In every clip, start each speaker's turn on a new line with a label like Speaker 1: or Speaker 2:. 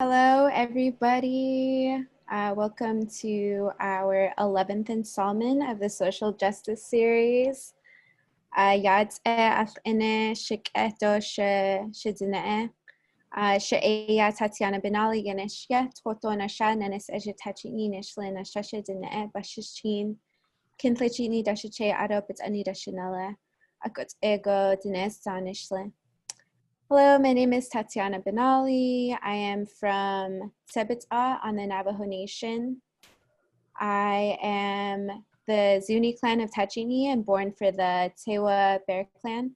Speaker 1: Hello, everybody. Welcome to our 11th installment of the Social Justice Series. Yad ine shik shidine she'eya Tatiana Benally yaneshya totona sha nenes ejitachi nishlena shashidine bashishin kintlechini dashiche adopit anida shinele akut ego dines zanishle. Hello, my name is Tatiana Benally. I am from Sebita on the Navajo Nation. I am the Zuni clan of Tachini and born for the Tewa Bear clan.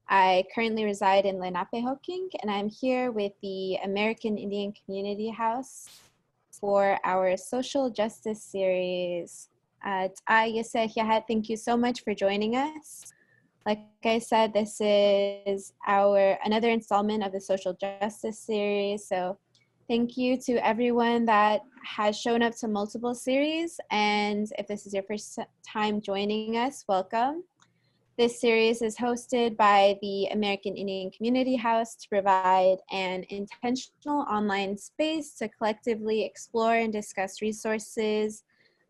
Speaker 1: I currently reside in Lenapehoking, and I'm here with the American Indian Community House for our social justice series. Thank you so much for joining us. Like I said, this is another installment of the social justice series. So thank you to everyone that has shown up to multiple series. And if this is your first time joining us, welcome. This series is hosted by the American Indian Community House to provide an intentional online space to collectively explore and discuss resources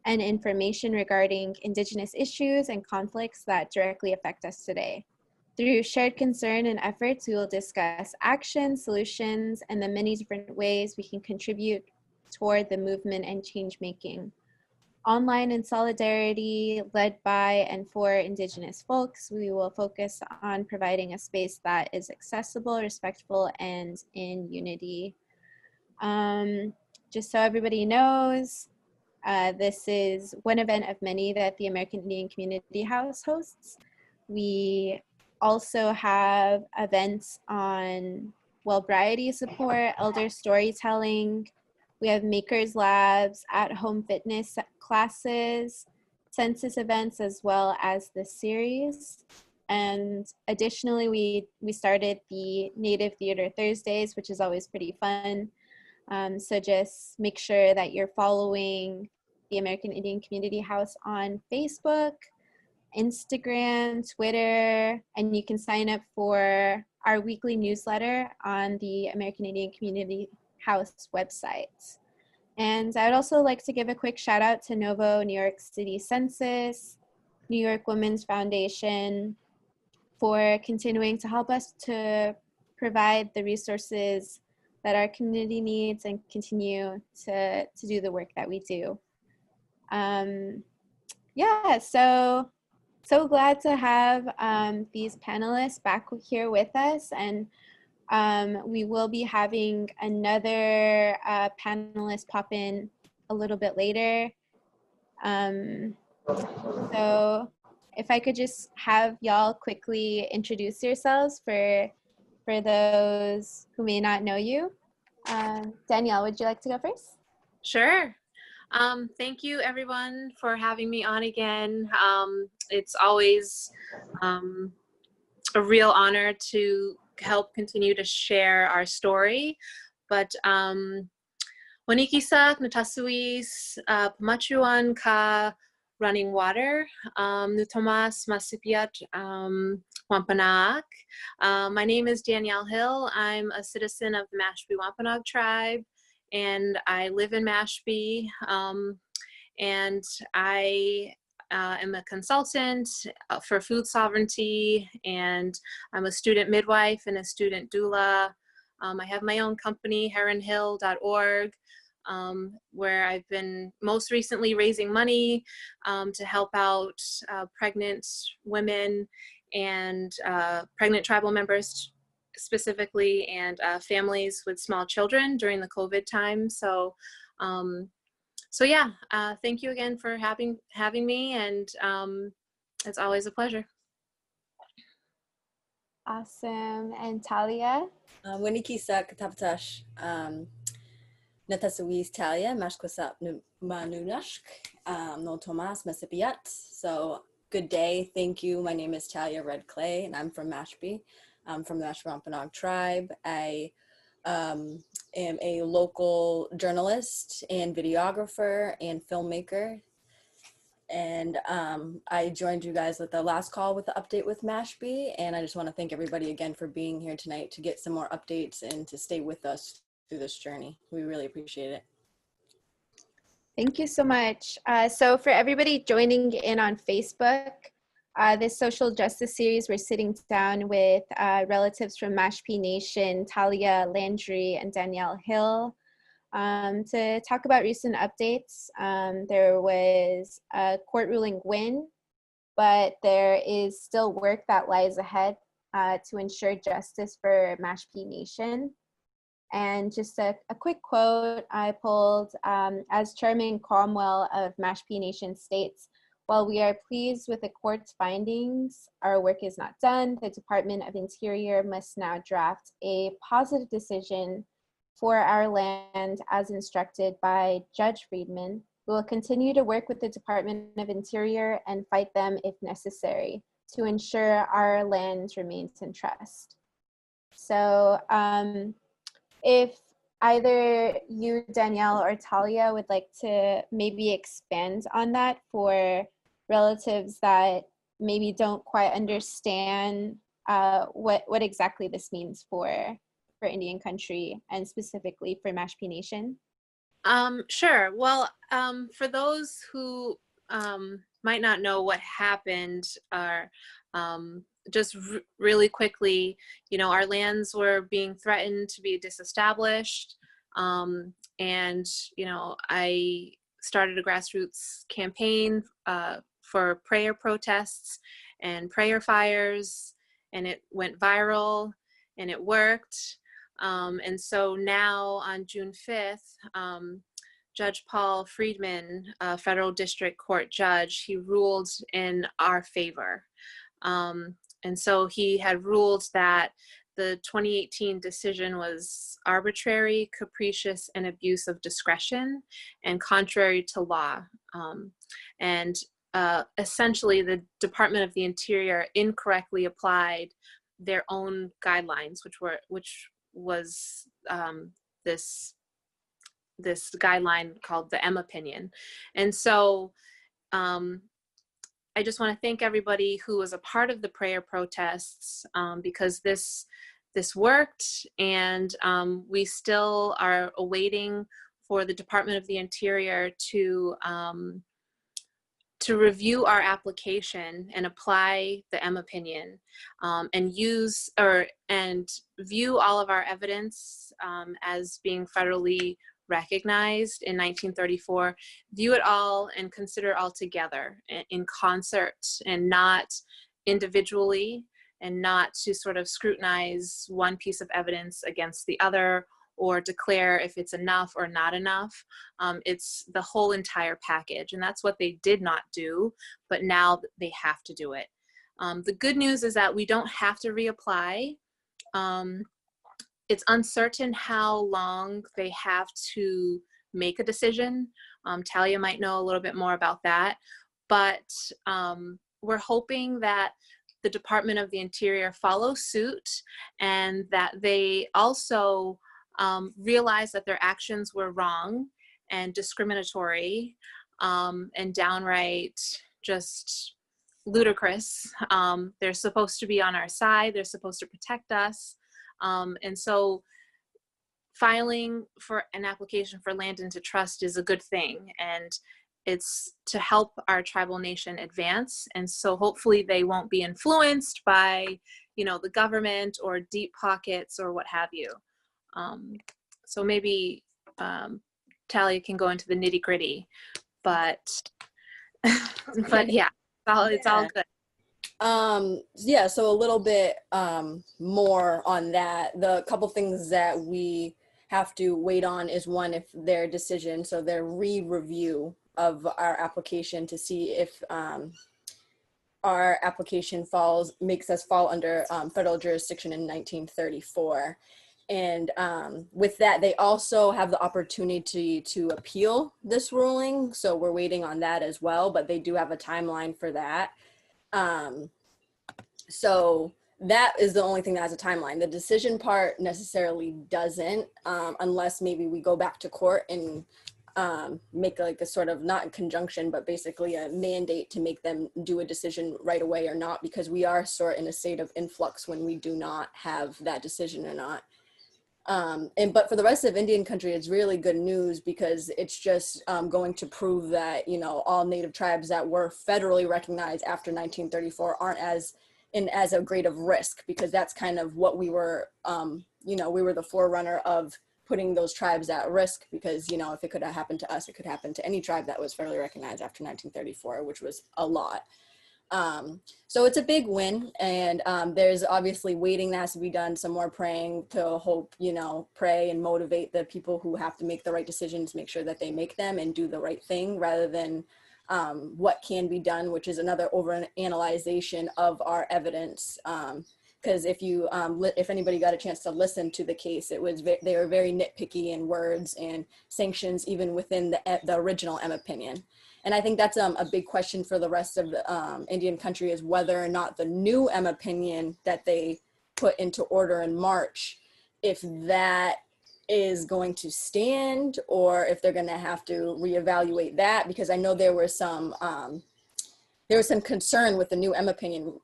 Speaker 1: and information regarding Indigenous issues and conflicts that directly affect us today. Through shared concern and efforts, we will discuss actions, solutions, and the many different ways we can contribute toward the movement and change making. Online in solidarity, led by and for Indigenous folks, we will focus on providing a space that is accessible, respectful, and in unity. Just so everybody knows, this is one event of many that the American Indian Community House hosts. We also have events on Wellbriety support, elder storytelling. We have makers labs, at-home fitness classes, census events, as well as the series. And additionally, we started the Native Theater Thursdays, which is always pretty fun. So just make sure that you're following the American Indian Community House on Facebook, Instagram, Twitter, and you can sign up for our weekly newsletter on the American Indian Community House website. And I would also like to give a quick shout out to Novo New York City Census, New York Women's Foundation, for continuing to help us to provide the resources that our community needs and continue to do the work that we do. Yeah, so glad to have these panelists back here with us, and we will be having another panelist pop in a little bit later. So if I could just have y'all quickly introduce yourselves for those who may not know you. Danielle, would you like to go first?
Speaker 2: Sure. Thank you everyone for having me on again. It's always a real honor to help continue to share our story. But Wanikisak Natasuis Pamachuan ka running water, Nutomas Masipiat Wampanoag. My name is Danielle Hill. I'm a citizen of the Mashpee Wampanoag tribe, and I live in Mashpee, and I am a consultant for food sovereignty, and I'm a student midwife and a student doula. I have my own company, heronhill.org, where I've been most recently raising money to help out pregnant women and pregnant tribal members specifically, and families with small children during the COVID time. So yeah, thank you again for having me, and it's always a pleasure.
Speaker 1: Awesome. And Talia?
Speaker 3: Winikisa Katapatash Natasuis Talia, Mashkwasap Manunashk, no Tomas Masipiat. So good day, thank you. My name is Talia Red Clay, and I'm from Mashpee. I'm from the Mashpee Wampanoag tribe. I am a local journalist and videographer and filmmaker. And I joined you guys with the last call with the update with Mashpee, and I just want to thank everybody again for being here tonight to get some more updates and to stay with us through this journey. We really appreciate it.
Speaker 1: Thank you so much. So for everybody joining in on Facebook, this social justice series, we're sitting down with relatives from Mashpee Nation, Talia Landry and Danielle Hill, to talk about recent updates. There was a court ruling win, but there is still work that lies ahead to ensure justice for Mashpee Nation. And just a quick quote I pulled, as Chairman Cromwell of Mashpee Nation states, "While we are pleased with the court's findings, our work is not done. The Department of Interior must now draft a positive decision for our land as instructed by Judge Friedman. We will continue to work with the Department of Interior and fight them if necessary to ensure our land remains in trust." So if either you, Danielle, or Talia would like to maybe expand on that for relatives that maybe don't quite understand what exactly this means for Indian country and specifically for Mashpee Nation.
Speaker 2: Sure. Well, for those who might not know what happened, or just really quickly, you know, our lands were being threatened to be disestablished, and you know, I started a grassroots campaign for prayer protests and prayer fires, and it went viral and it worked. And so now on June 5th, Judge Paul Friedman, a federal district court judge, he ruled in our favor. And so he had ruled that the 2018 decision was arbitrary, capricious, and abuse of discretion, and contrary to law. And essentially, the Department of the Interior incorrectly applied their own guidelines, which was this guideline called the M opinion. And so I just want to thank everybody who was a part of the prayer protests, because this worked, and we still are awaiting for the Department of the Interior to review our application and apply the M opinion, and view all of our evidence as being federally recognized in 1934, view it all and consider it all together in concert and not individually, and not to sort of scrutinize one piece of evidence against the other or declare if it's enough or not enough. It's the whole entire package, and that's what they did not do, but now they have to do it. The good news is that we don't have to reapply. It's uncertain how long they have to make a decision. Talia might know a little bit more about that, but we're hoping that the Department of the Interior follow suit, and that they also realize that their actions were wrong and discriminatory, and downright just ludicrous. They're supposed to be on our side. They're supposed to protect us. And so filing for an application for land into trust is a good thing, and it's to help our tribal nation advance. And so hopefully they won't be influenced by, you know, the government or deep pockets or what have you. So maybe Talia can go into the nitty gritty, but yeah, it's all good.
Speaker 3: Yeah, so a little bit more on that. The couple things that we have to wait on is, one, if their decision, so their re-review of our application to see if our application makes us fall under federal jurisdiction in 1934. And with that, they also have the opportunity to appeal this ruling. So we're waiting on that as well, but they do have a timeline for that. So that is the only thing that has a timeline. The decision part necessarily doesn't, unless maybe we go back to court and make like a sort of, not in conjunction, but basically a mandate to make them do a decision right away or not, because we are sort of in a state of influx when we do not have that decision or not. But for the rest of Indian country, it's really good news because it's just going to prove that, you know, all Native tribes that were federally recognized after 1934 aren't as a great of risk, because that's kind of what we were, you know, we were the forerunner of putting those tribes at risk, because, you know, if it could have happened to us, it could happen to any tribe that was federally recognized after 1934, which was a lot. So it's a big win, and there's obviously waiting that has to be done, some more praying to hope, you know, pray and motivate the people who have to make the right decisions, make sure that they make them and do the right thing, rather than what can be done, which is another overanalyzation of our evidence. Because if anybody got a chance to listen to the case, it was they were very nitpicky in words and sanctions, even within the original M opinion. And I think that's a big question for the rest of the Indian country, is whether or not the new M opinion that they put into order in March, if that is going to stand, or if they're going to have to reevaluate that, because I know there was some concern with the new M opinion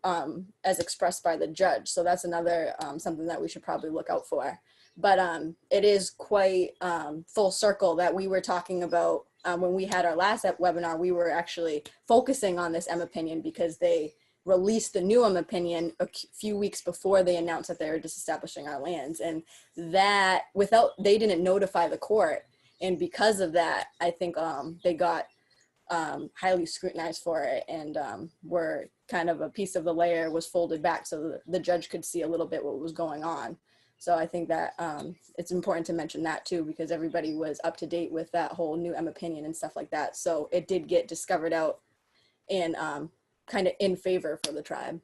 Speaker 3: as expressed by the judge. So that's another something that we should probably look out for. But it is quite full circle that we were talking about when we had our last webinar. We were actually focusing on this M opinion because they released the new M opinion a few weeks before they announced that they were disestablishing our lands, and that they didn't notify the court, and because of that, I think they got highly scrutinized for it, and were kind of a piece of the layer was folded back so the judge could see a little bit what was going on. So I think that it's important to mention that too, because everybody was up to date with that whole new M opinion and stuff like that. So it did get discovered out and kind of in favor for the tribe.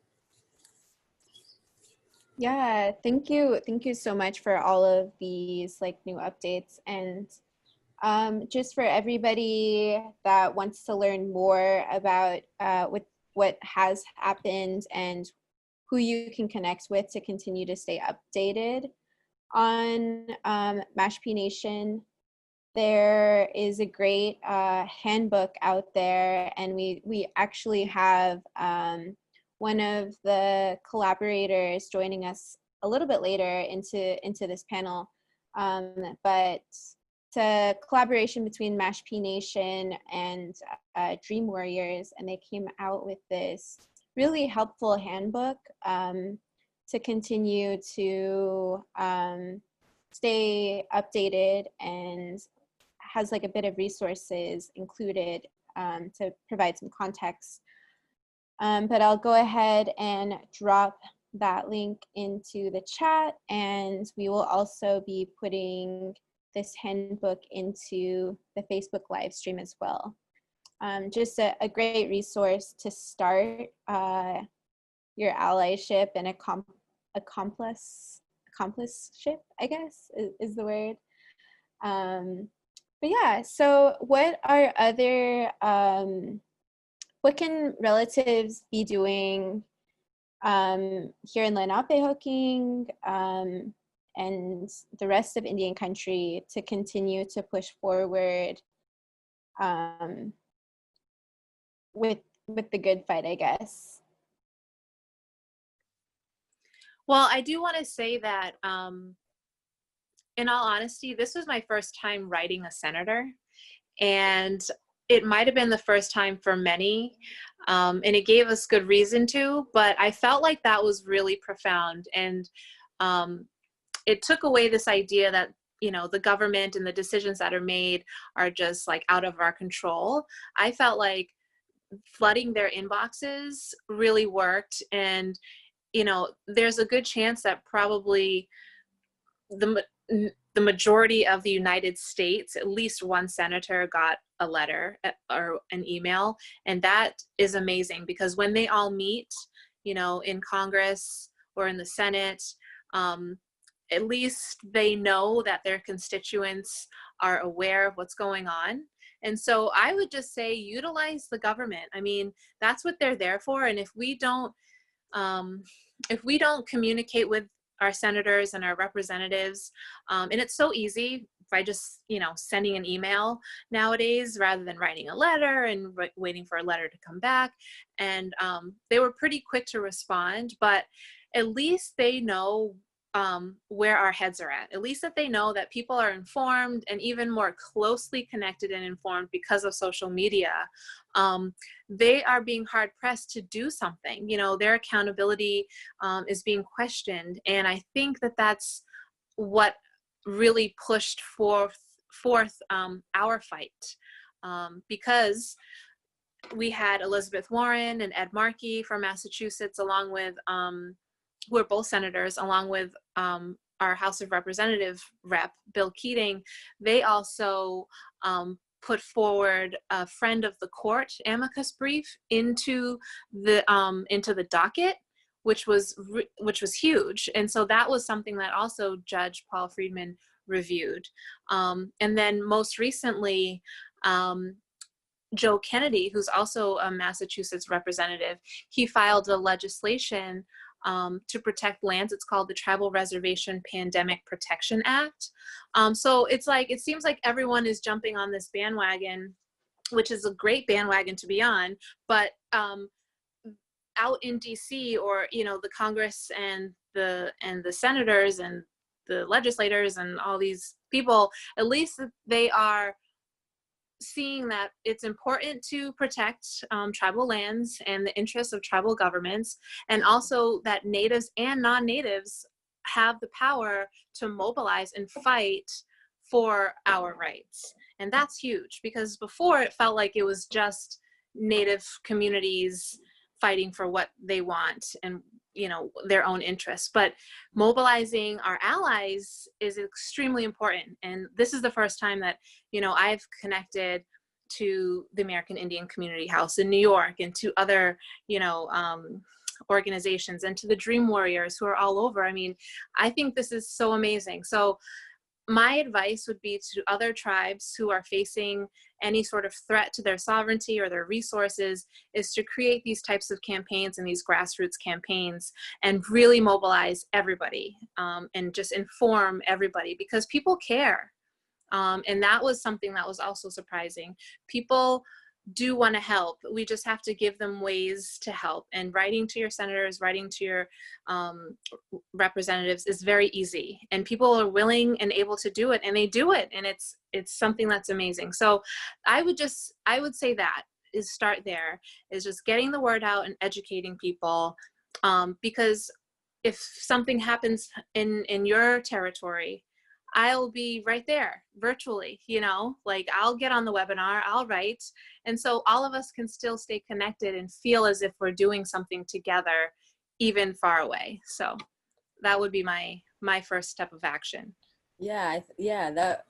Speaker 1: Yeah, thank you so much for all of these like new updates. And just for everybody that wants to learn more about what has happened and who you can connect with to continue to stay updated on Mashpee Nation, there is a great handbook out there, and we actually have one of the collaborators joining us a little bit later into this panel, but it's a collaboration between Mashpee Nation and Dream Warriors, and they came out with this really helpful handbook to continue to stay updated, and has like a bit of resources included to provide some context. But I'll go ahead and drop that link into the chat, and we will also be putting this handbook into the Facebook live stream as well. Just a great resource to start your allyship and accompliship, I guess is the word. But yeah, so what are other, what can relatives be doing here in Lenapehoking and the rest of Indian country to continue to push forward with the good fight, I guess?
Speaker 2: Well, I do want to say that, in all honesty, this was my first time writing a senator, and it might have been the first time for many, and it gave us good reason to, but I felt like that was really profound, and it took away this idea that, you know, the government and the decisions that are made are just like out of our control. I felt like flooding their inboxes really worked, and you know, there's a good chance that probably the majority of the United States, at least one senator got a letter or an email, and that is amazing, because when they all meet, you know, in Congress or in the Senate, at least they know that their constituents are aware of what's going on. And so I would just say utilize the government. I mean, that's what they're there for. And if we don't communicate with our senators and our representatives, and it's so easy by just, you know, sending an email nowadays rather than writing a letter and waiting for a letter to come back. And they were pretty quick to respond, but at least they know where our heads are at least that they know that people are informed and even more closely connected and informed because of social media. They are being hard pressed to do something. You know, their accountability is being questioned. And I think that that's what really pushed forth our fight, because we had Elizabeth Warren and Ed Markey from Massachusetts, along with who are both senators, along with our House of Representative rep, Bill Keating. They also put forward a friend of the court amicus brief into the docket, which was huge. And so that was something that also Judge Paul Friedman reviewed. And then most recently, Joe Kennedy, who's also a Massachusetts representative, he filed a legislation to protect lands. It's called the Tribal Reservation Pandemic Protection Act. So it seems like everyone is jumping on this bandwagon, which is a great bandwagon to be on, but out in DC, or, you know, the Congress and the senators and the legislators and all these people, at least they are seeing that it's important to protect tribal lands and the interests of tribal governments, and also that natives and non-natives have the power to mobilize and fight for our rights. And that's huge, because before it felt like it was just native communities fighting for what they want and, you know, their own interests. But mobilizing our allies is extremely important. And this is the first time that, you know, I've connected to the American Indian Community House in New York, and to other, you know, organizations, and to the Dream Warriors who are all over. I mean, I think this is so amazing. So my advice would be to other tribes who are facing any sort of threat to their sovereignty or their resources, is to create these types of campaigns and these grassroots campaigns, and really mobilize everybody, and just inform everybody, because people care. And that was something that was also surprising. People do want to help. We just have to give them ways to help. And writing to your senators, writing to your representatives is very easy. And people are willing and able to do it, and they do it. And it's something that's amazing. So I would say that is start there, is just getting the word out and educating people. Because if something happens in your territory, I'll be right there virtually, you know, like I'll get on the webinar, I'll write. And so all of us can still stay connected and feel as if we're doing something together, even far away. So that would be my first step of action.
Speaker 3: Yeah, that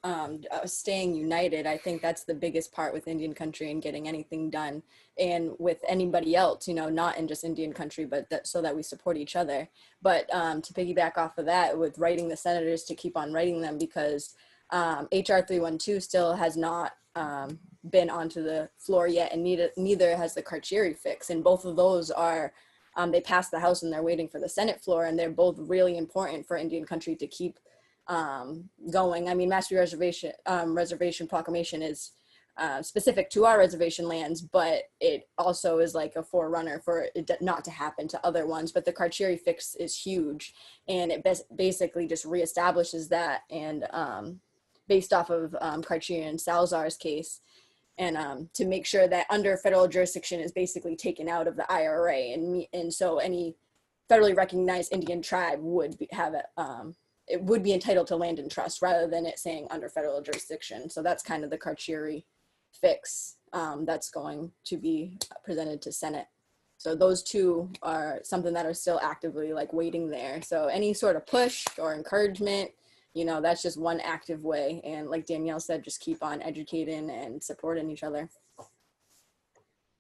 Speaker 3: staying united, I think that's the biggest part with Indian country and getting anything done, and with anybody else, you know, not in just Indian country, but so that we support each other. But to piggyback off of that, with writing the senators, to keep on writing them, because HR 312 still has not been onto the floor yet, and neither has the Carcieri fix, and both of those are they passed the House and they're waiting for the Senate floor, and they're both really important for Indian country to keep going. I mean, Mashpee Reservation Proclamation is specific to our reservation lands, but it also is like a forerunner for it not to happen to other ones. But the Carcieri fix is huge, and it basically just reestablishes that, and based off of Carcieri and Salazar's case, and to make sure that under federal jurisdiction is basically taken out of the IRA, and so any federally recognized Indian tribe would have it would be entitled to land and trust, rather than it saying under federal jurisdiction. So that's kind of the Carcieri fix that's going to be presented to Senate. So those two are something that are still actively like waiting there. So any sort of push or encouragement, you know, that's just one active way. And like Danielle said, just keep on educating and supporting each other.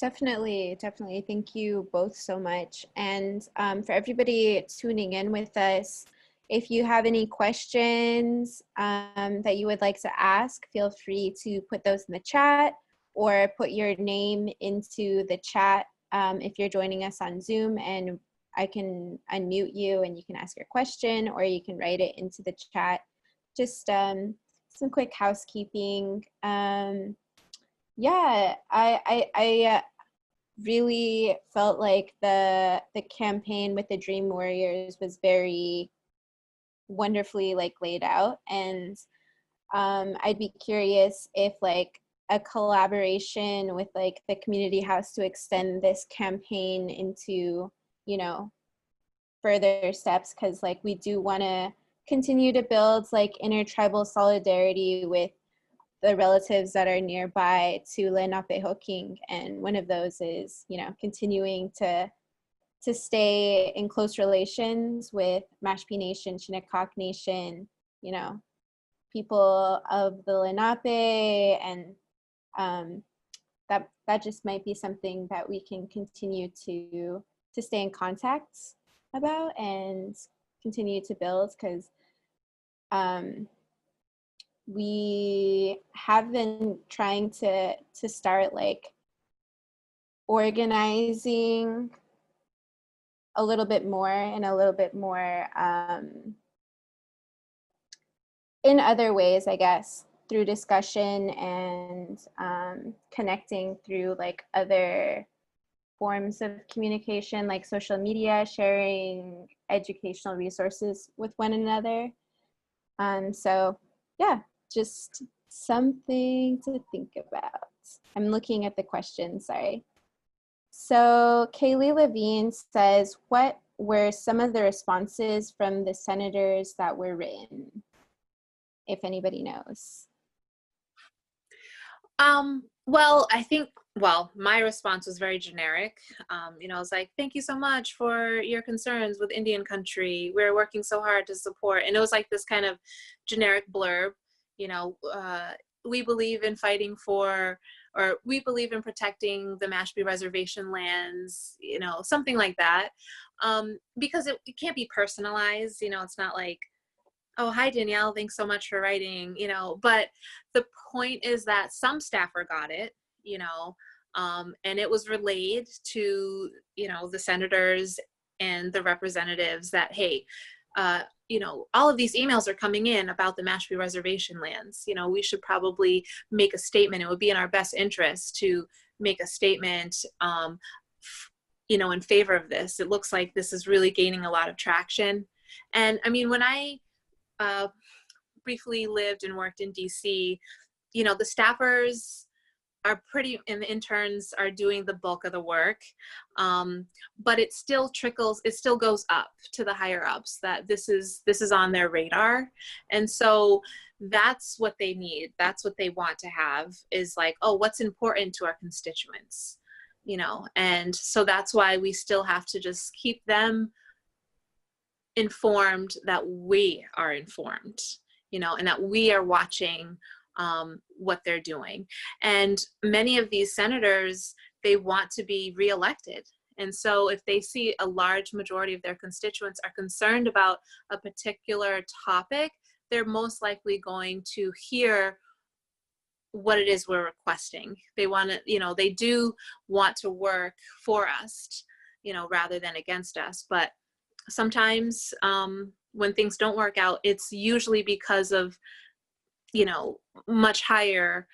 Speaker 1: Definitely. Thank you both so much. And for everybody tuning in with us, if you have any questions that you would like to ask, feel free to put those in the chat, or put your name into the chat if you're joining us on Zoom, and I can unmute you and you can ask your question, or you can write it into the chat. Just some quick housekeeping. Yeah, I really felt like the campaign with the Dream Warriors was very wonderfully like laid out. And I'd be curious if like a collaboration with like the community house to extend this campaign into, you know, further steps, because like we do want to continue to build like intertribal solidarity with the relatives that are nearby to Lenapehoking. And one of those is, you know, continuing to stay in close relations with Mashpee Nation, Shinnecock Nation, you know, people of the Lenape, and that just might be something that we can continue to stay in contact about and continue to build, because we have been trying to start like organizing a little bit more and a little bit more in other ways, I guess, through discussion and connecting through like other forms of communication, like social media, sharing educational resources with one another. So yeah, just something to think about. I'm looking at the question, sorry. So Kaylee Levine says, what were some of the responses from the senators that were written, if anybody knows?
Speaker 2: Well, I think, my response was very generic. You know, I was like, thank you so much for your concerns with Indian country. We're working so hard to support. And it was like this kind of generic blurb, you know, we believe in fighting for, or we believe in protecting the Mashpee reservation lands, you know, something like that. Because it can't be personalized, you know, it's not like, oh, hi, Danielle, thanks so much for writing, you know, but the point is that some staffer got it, you know, and it was relayed to, you know, the senators and the representatives that, hey, you know, all of these emails are coming in about the Mashpee reservation lands. You know, we should probably make a statement. It would be in our best interest to make a statement, you know, in favor of this. It looks like this is really gaining a lot of traction. And I mean, when I briefly lived and worked in DC, you know, the staffers are pretty, and the interns are doing the bulk of the work, but it still trickles, it still goes up to the higher ups that this is on their radar. And so that's what they need, that's what they want to have, is like, oh, what's important to our constituents, you know. And so that's why we still have to just keep them informed that we are informed, you know, and that we are watching what they're doing. And many of these senators, they want to be reelected. And so if they see a large majority of their constituents are concerned about a particular topic, they're most likely going to hear what it is we're requesting. They want to, you know, they do want to work for us, you know, rather than against us. But sometimes when things don't work out, it's usually because of, you know, much higher,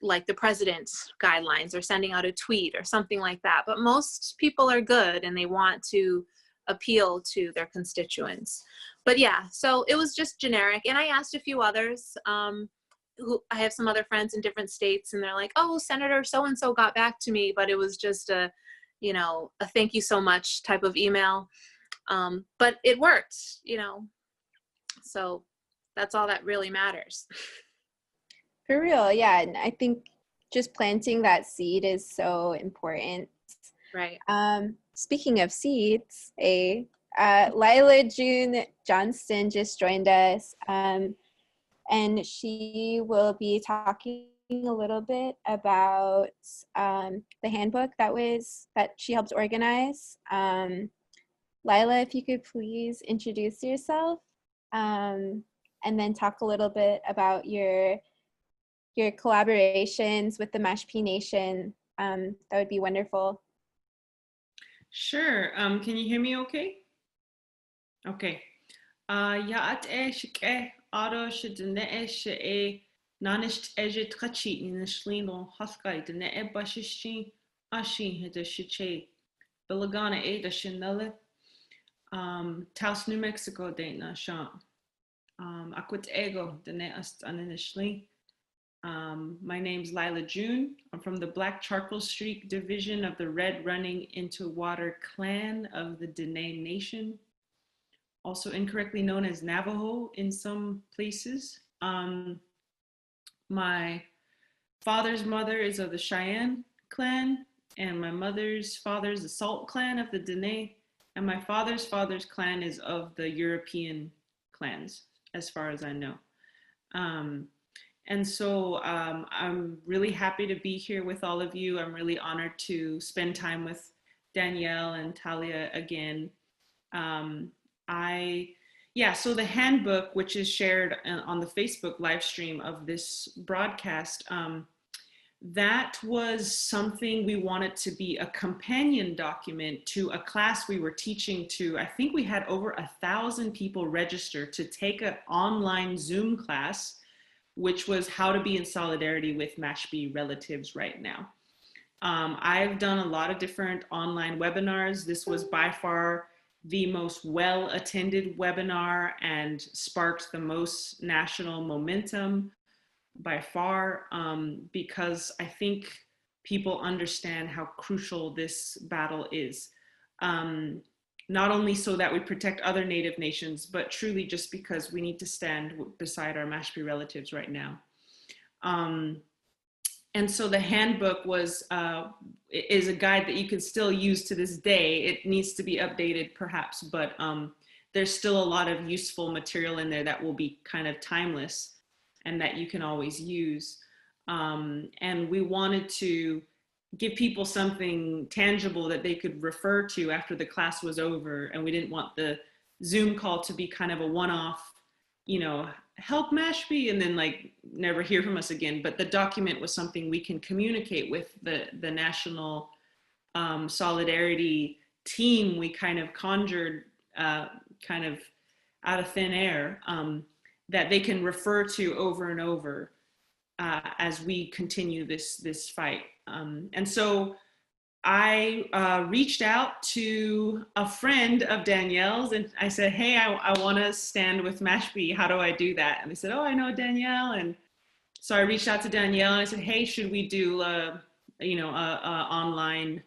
Speaker 2: like the president's guidelines or sending out a tweet or something like that. But most people are good and they want to appeal to their constituents. But yeah, so it was just generic. And I asked a few others, who I have some other friends in different states, and they're like, oh, Senator so-and-so got back to me, but it was just a, you know, a thank you so much type of email. But it worked, you know, so that's all that really matters.
Speaker 1: For real, yeah. And I think just planting that seed is so important.
Speaker 2: Right.
Speaker 1: Speaking of seeds, Lyla June Johnston just joined us, and she will be talking a little bit about the handbook that she helped organize. Lyla, if you could please introduce yourself, and then talk a little bit about your collaborations with the Mashpee Nation, that would be wonderful.
Speaker 4: Sure. Can you hear me okay? Okay. Yaat shike aro shidne she nanisht ejet kachi in the shlino haskai dne bashishi ashi hede shiche Belagana Ada Shinelle Taos, New Mexico Dana Shan Akut ego, dene ast aninishli. My name's Lyla June. I'm from the Black Charcoal Streak division of the Red Running into Water clan of the Dene Nation, also incorrectly known as Navajo in some places. My father's mother is of the Cheyenne clan, and my mother's father's the Salt clan of the Dene, and my father's clan is of the European clans, as far as I know. And so I'm really happy to be here with all of you. I'm really honored to spend time with Danielle and Talia again. So the handbook, which is shared on the Facebook live stream of this broadcast, that was something we wanted to be a companion document to a class we were teaching to. I think we had over 1,000 people register to take an online Zoom class, which was how to be in solidarity with Mashpee relatives right now. I've done a lot of different online webinars. This was by far the most well-attended webinar and sparked the most national momentum by far, because I think people understand how crucial this battle is. Not only so that we protect other Native nations, but truly just because we need to stand beside our Mashpee relatives right now. And so the handbook is a guide that you can still use to this day. It needs to be updated perhaps, but there's still a lot of useful material in there that will be kind of timeless and that you can always use. And we wanted to give people something tangible that they could refer to after the class was over. And we didn't want the Zoom call to be kind of a one-off, help Mashpee and then like never hear from us again. But the document was something we can communicate with the national solidarity team we kind of conjured kind of out of thin air, that they can refer to over and over as we continue this fight. And so I reached out to a friend of Danielle's and I said, hey, I want to stand with Mashpee. How do I do that? And they said, oh, I know Danielle. And so I reached out to Danielle and I said, hey, should we do a online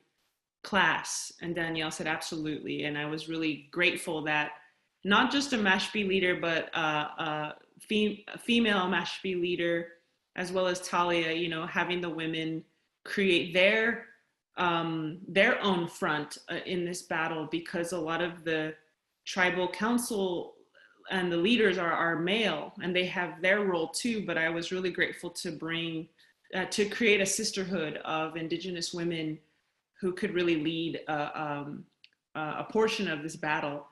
Speaker 4: class? And Danielle said, absolutely. And I was really grateful that not just a Mashpee leader, but a female Mashpee leader, as well as Talia, having the women create their own front in this battle, because a lot of the tribal council and the leaders are male and they have their role too. But I was really grateful to create a sisterhood of Indigenous women who could really lead a portion of this battle.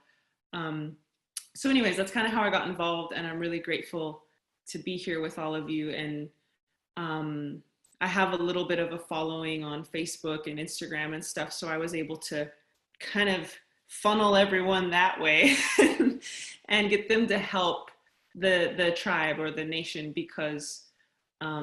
Speaker 4: So anyways, that's kind of how I got involved, and I'm really grateful to be here with all of you. And I have a little bit of a following on Facebook and Instagram and stuff, so I was able to kind of funnel everyone that way and get them to help the tribe or the nation, because I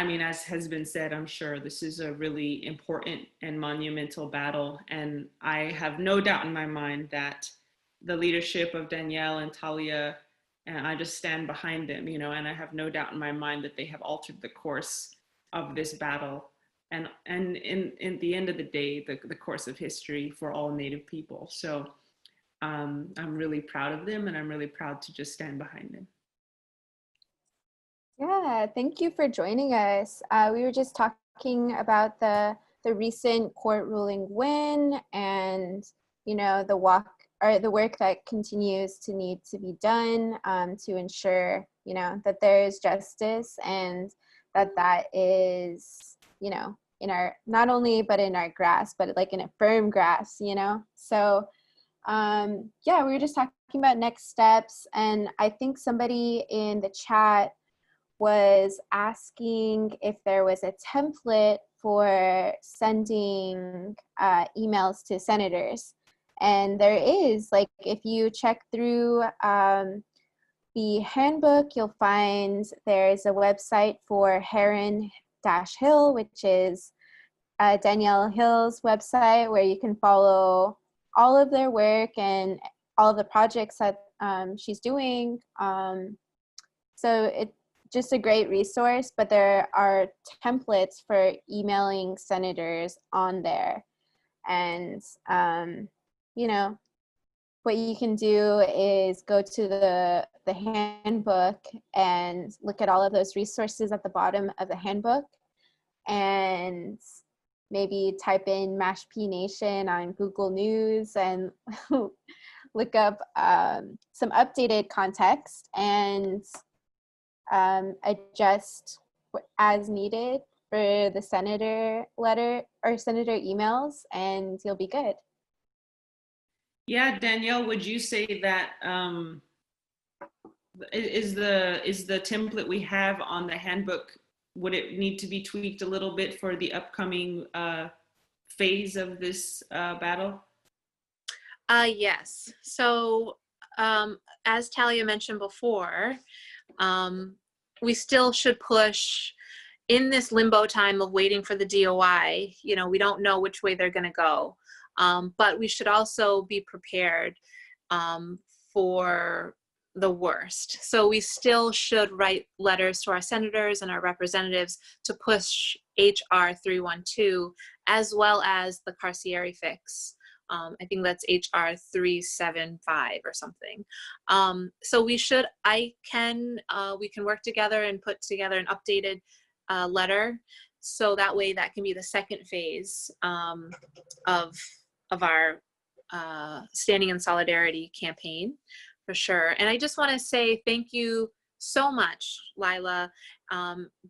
Speaker 4: mean, as has been said, I'm sure this is a really important and monumental battle, and I have no doubt in my mind that the leadership of Danielle and Talia, and I just stand behind them, and I have no doubt in my mind that they have altered the course of this battle, and in the end of the day, the course of history for all Native people. So I'm really proud of them, and I'm really proud to just stand behind them.
Speaker 1: Yeah, thank you for joining us. We were just talking about the recent court ruling win, and the work that continues to need to be done to ensure that there is justice, and that is in our, not only but in our grasp, but like in a firm grasp. So yeah, we were just talking about next steps, and I think somebody in the chat was asking if there was a template for sending emails to senators. And there is, like, if you check through the handbook, you'll find there's a website for Heron-Hill, which is Danielle Hill's website, where you can follow all of their work and all of the projects that she's doing. So it's just a great resource, but there are templates for emailing senators on there. And, you know, what you can do is go to the handbook and look at all of those resources at the bottom of the handbook, and maybe type in Mashpee Nation on Google News and look up some updated context and adjust as needed for the senator letter or senator emails, and you'll be good.
Speaker 4: Yeah, Danielle, would you say that is the template we have on the handbook, would it need to be tweaked a little bit for the upcoming phase of this battle?
Speaker 2: Yes. So as Talia mentioned before, we still should push in this limbo time of waiting for the DOI. You know, we don't know which way they're going to go, but we should also be prepared for the worst. So we still should write letters to our senators and our representatives to push HR 312, as well as the Carcieri fix. I think that's HR 375 or something. So we can work together and put together an updated letter. So that way that can be the second phase of our Standing in Solidarity campaign, for sure. And I just want to say thank you so much, Lyla,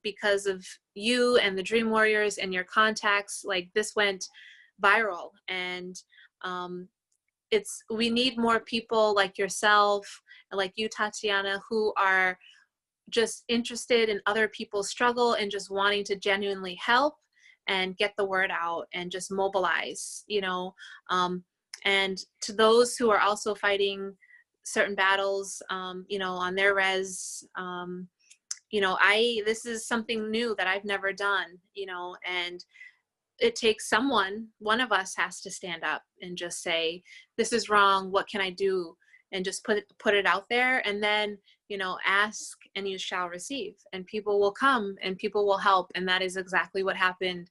Speaker 2: because of you and the Dream Warriors and your contacts. Like, this went viral, and we need more people like yourself and like you, Tatiana, who are just interested in other people's struggle and just wanting to genuinely help and get the word out and just mobilize, you know. And to those who are also fighting certain battles, you know, on their res, you know, this is something new that I've never done, you know, and it takes one of us has to stand up and just say, this is wrong, what can I do? And just put it out there, and then, you know, ask and you shall receive, and people will come and people will help. And that is exactly what happened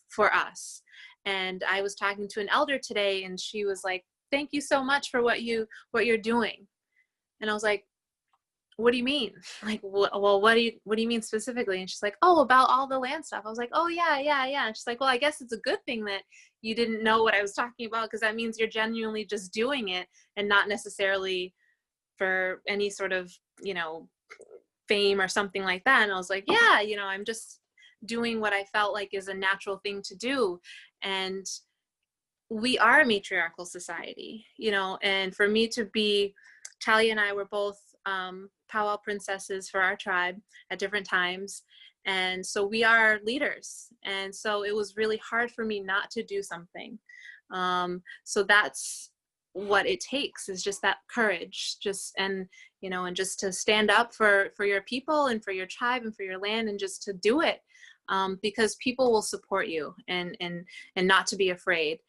Speaker 2: for us. And I was talking to an elder today, and she was like, thank you so much for what you're doing. And I was like, what do you mean? Like, well, what do you mean specifically? And she's like, oh, about all the land stuff. I was like, oh yeah. And she's like, well, I guess it's a good thing that you didn't know what I was talking about, because that means you're genuinely just doing it and not necessarily for any sort of, you know, fame or something like that. And I was like, yeah, you know, I'm just doing what I felt like is a natural thing to do. And we are a matriarchal society, you know, and for me to be, Talia and I were both powwow princesses for our tribe at different times. And so we are leaders. And so it was really hard for me not to do something. So that's what it takes, is just that courage, and just to stand up for your people and for your tribe and for your land, and just to do it, because people will support you, and not to be afraid.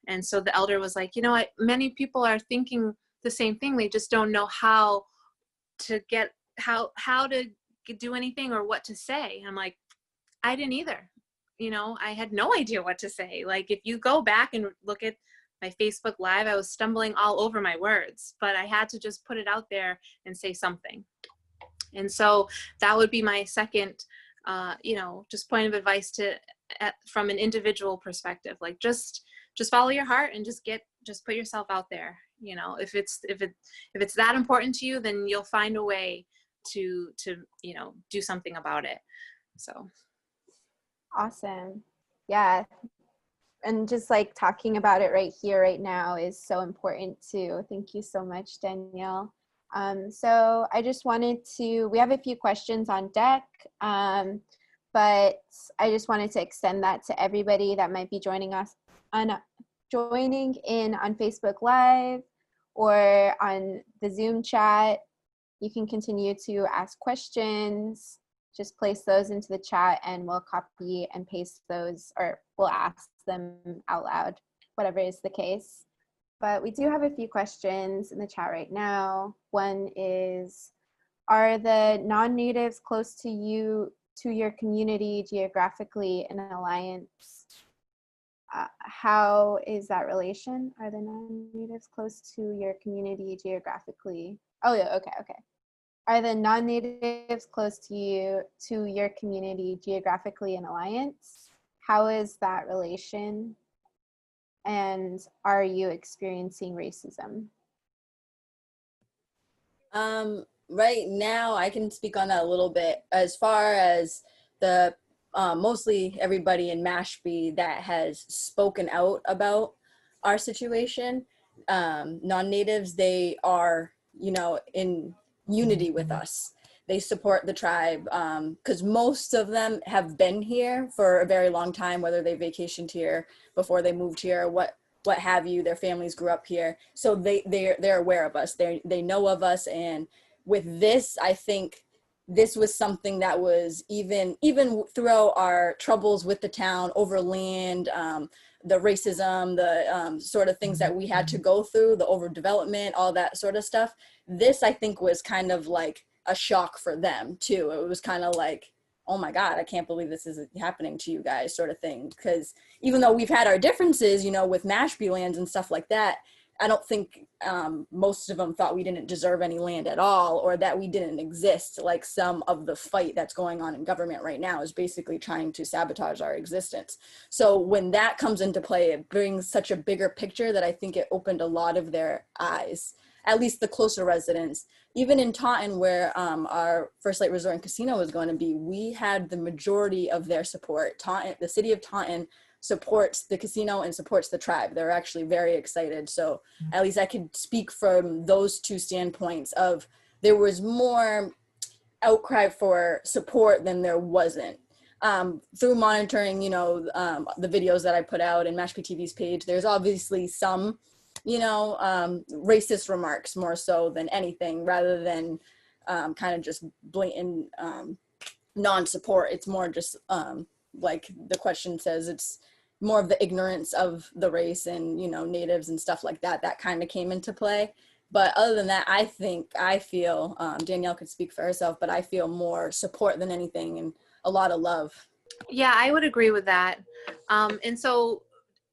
Speaker 2: And so the elder was like, many people are thinking the same thing. They just don't know how to do anything or what to say. I'm like, I didn't either. I had no idea what to say. Like, if you go back and look at my Facebook Live, I was stumbling all over my words, but I had to just put it out there and say something. And so that would be my second, just point of advice from an individual perspective. Like, just follow your heart and just put yourself out there. If it's that important to you, then you'll find a way to do something about it. So
Speaker 1: awesome. Yeah. And just like talking about it right here, right now is so important too. Thank you so much, Danielle. So I just wanted we have a few questions on deck, but I just wanted to extend that to everybody that might be joining in on Facebook Live or on the Zoom chat. You can continue to ask questions. Just place those into the chat and we'll copy and paste those, or we'll ask them out loud, whatever is the case. But we do have a few questions in the chat right now. One is, are the non-natives close to you, to your community geographically in alliance? How is that relation? Are the non-natives close to your community geographically? Oh yeah, okay. Are the non-natives close to you, to your community geographically in alliance? How is that relation? And are you experiencing racism?
Speaker 3: Right now, I can speak on that a little bit. As far as the mostly everybody in Mashpee that has spoken out about our situation, non-natives, they are, you know, in unity with us. They support the tribe because most of them have been here for a very long time, whether they vacationed here before they moved here, what have you. Their families grew up here, so they're aware of us. They know of us, and with this, I think this was something that was even throughout our troubles with the town over land, the racism, the sort of things that we had to go through, the overdevelopment, all that sort of stuff. This, I think, was kind of like a shock for them too. It was kind of like, oh my God, I can't believe this is happening to you guys, sort of thing. Because even though we've had our differences, you know, with Mashpee lands and stuff like that, I don't think most of them thought we didn't deserve any land at all, or that we didn't exist. Like some of the fight that's going on in government right now is basically trying to sabotage our existence. So when that comes into play, it brings such a bigger picture that I think it opened a lot of their eyes, at least the closer residents. Even in Taunton, where our First Light Resort and Casino was going to be, we had the majority of their support. Taunton, the city of Taunton, supports the casino and supports the tribe. They're actually very excited. So at least I could speak from those two standpoints of there was more outcry for support than there wasn't. Through monitoring, you know, the videos that I put out and Mashpee TV's page, there's obviously some, you know, racist remarks more so than anything, rather than kind of just blatant non-support. It's more just like the question says, it's more of the ignorance of the race and, you know, natives and stuff like that, that kind of came into play. But other than that, I feel, Danielle could speak for herself, but I feel more support than anything and a lot of love.
Speaker 2: Yeah, I would agree with that. And so,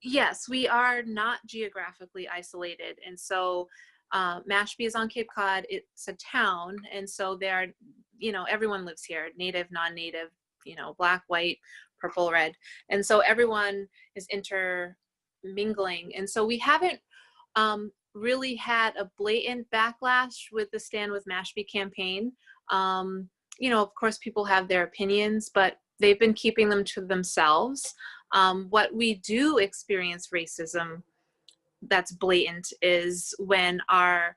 Speaker 2: yes, we are not geographically isolated. And so Mashpee is on Cape Cod. It's a town. And so there are, you know, everyone lives here, native, non-native, you know, black, white, purple, red. And so everyone is intermingling. And so we haven't really had a blatant backlash with the Stand With Mashpee campaign. You know, of course, people have their opinions, but they've been keeping them to themselves. What we do experience racism that's blatant is when our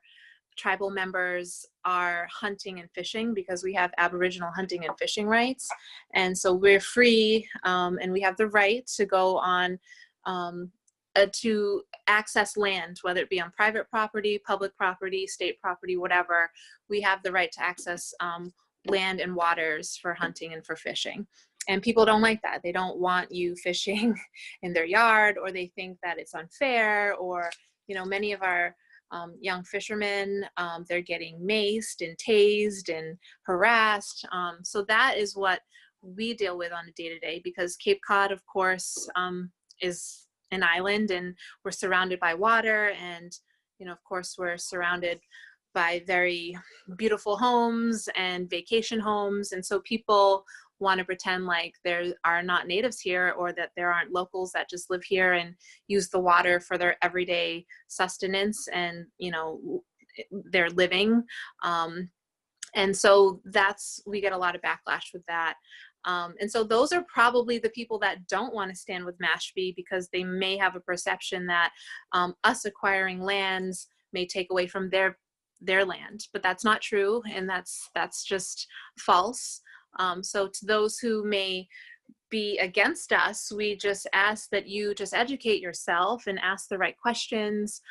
Speaker 2: tribal members are hunting and fishing, because we have Aboriginal hunting and fishing rights. And so we're free and we have the right to go on to access land, whether it be on private property, public property, state property, whatever. We have the right to access land and waters for hunting and for fishing. And people don't like that. They don't want you fishing in their yard, or they think that it's unfair, or, you know, many of our young fishermen, they're getting maced and tased and harassed. So that is what we deal with on a day-to-day, because Cape Cod, of course, is an island, and we're surrounded by water, and, you know, of course, we're surrounded by very beautiful homes and vacation homes. And so people want to pretend like there are not natives here, or that there aren't locals that just live here and use the water for their everyday sustenance and, you know, their living. And so we get a lot of backlash with that. And so those are probably the people that don't want to stand with Mashpee, because they may have a perception that us acquiring lands may take away from their land, but that's not true, and that's just false. So to those who may be against us, we just ask that you just educate yourself and ask the right questions.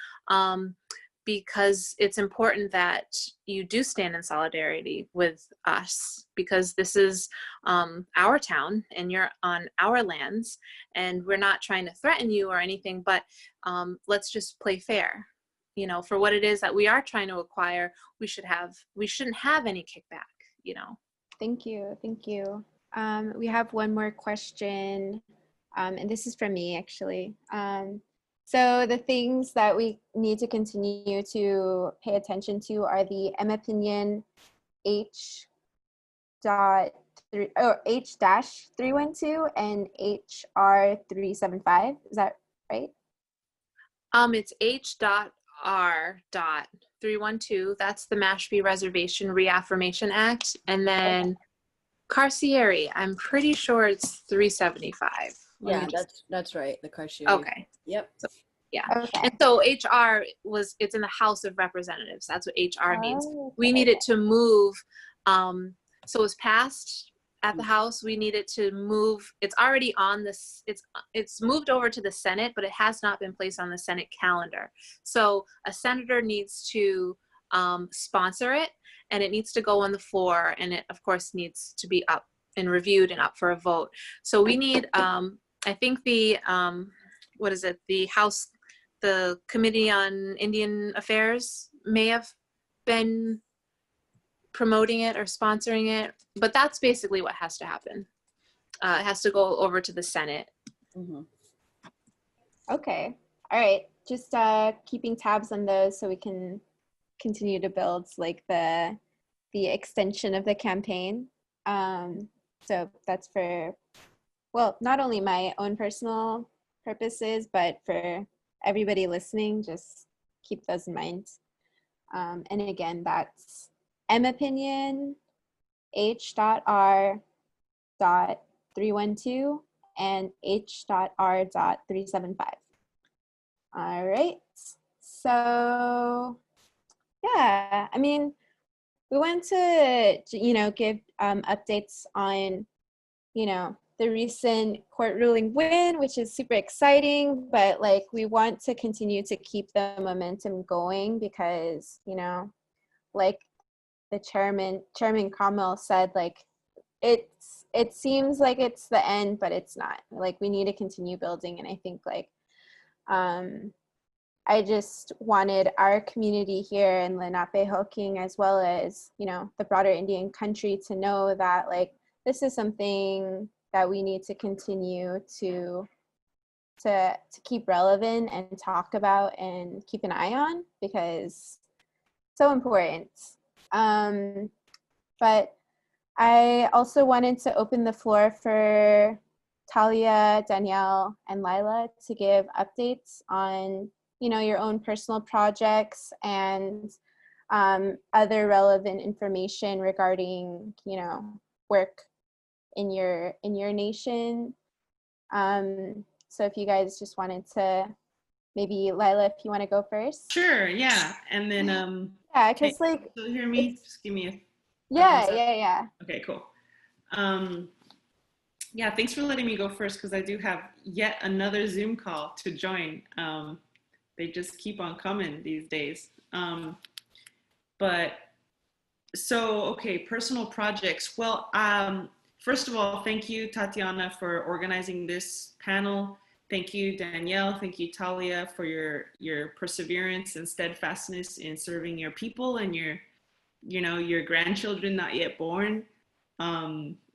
Speaker 2: because it's important that you do stand in solidarity with us, because this is our town and you're on our lands, and we're not trying to threaten you or anything, but let's just play fair. You know, for what it is that we are trying to acquire, we shouldn't have any kickback, you know.
Speaker 1: Thank you. Thank you. We have one more question, and this is from me, actually. So the things that we need to continue to pay attention to are the M opinion H dot three or H dash 312 and HR 375. Is that right?
Speaker 2: It's H.R.312. That's the Mashpee Reservation Reaffirmation Act. And then Carcieri, I'm pretty sure it's 375.
Speaker 3: Yeah, that's right. The Carcieri.
Speaker 2: Okay.
Speaker 3: Yep.
Speaker 2: So, yeah.
Speaker 1: Okay.
Speaker 2: And so HR it's in the House of Representatives. That's what HR means. We need it to move. So it was passed at the House. We need it to move. It's already on this. It's moved over to the Senate, but it has not been placed on the Senate calendar. So a senator needs to sponsor it, and it needs to go on the floor, and it of course needs to be up and reviewed and up for a vote. So we need, I think the, what is it? The House, the Committee on Indian Affairs may have been promoting it or sponsoring it, but that's basically what has to happen. It has to go over to the Senate.
Speaker 3: Mm-hmm.
Speaker 1: Okay. All right. Just keeping tabs on those so we can continue to build like the extension of the campaign. So that's for, well, not only my own personal purposes, but for everybody listening, just keep those in mind. And again, that's M opinion H.R.312 and H.R.375. All right. So yeah, I mean, we want to, give updates on, the recent court ruling win, which is super exciting, but like we want to continue to keep the momentum going because, like the chairman Cromwell said, like it seems like it's the end, but it's not. Like we need to continue building, and I think like I just wanted our community here in Lenapehoking, as well as, the broader Indian country, to know that like this is something that we need to continue to keep relevant and talk about and keep an eye on, because so important. But I also wanted to open the floor for Talia, Danielle, and Lyla to give updates on, your own personal projects and other relevant information regarding, work in your nation. So if you guys just wanted to, maybe Lyla, if you want to go first.
Speaker 4: Sure, yeah. And then
Speaker 1: yeah, because like,
Speaker 4: still hear me? Just give me a
Speaker 1: yeah.
Speaker 4: Okay, cool. Yeah, thanks for letting me go first, because I do have yet another Zoom call to join. They just keep on coming these days. But so, okay, personal projects. Well, first of all, thank you, Tatiana, for organizing this panel. Thank you, Danielle. Thank you, Talia, for your perseverance and steadfastness in serving your people and your grandchildren not yet born.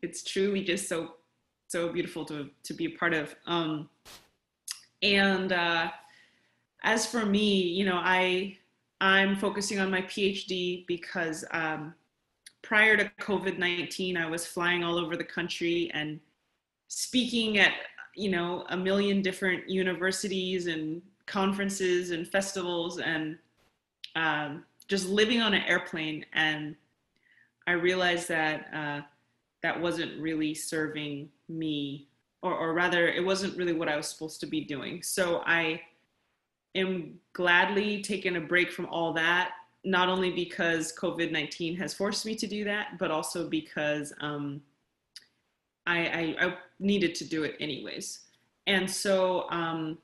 Speaker 4: It's truly just so beautiful to be a part of. And as for me, I'm focusing on my PhD because prior to COVID-19, I was flying all over the country and speaking at, a million different universities and conferences and festivals, and just living on an airplane. And I realized that that wasn't really serving me, or rather, it wasn't really what I was supposed to be doing. So I am gladly taking a break from all that, not only because COVID-19 has forced me to do that, but also because I needed to do it anyways. And so I'm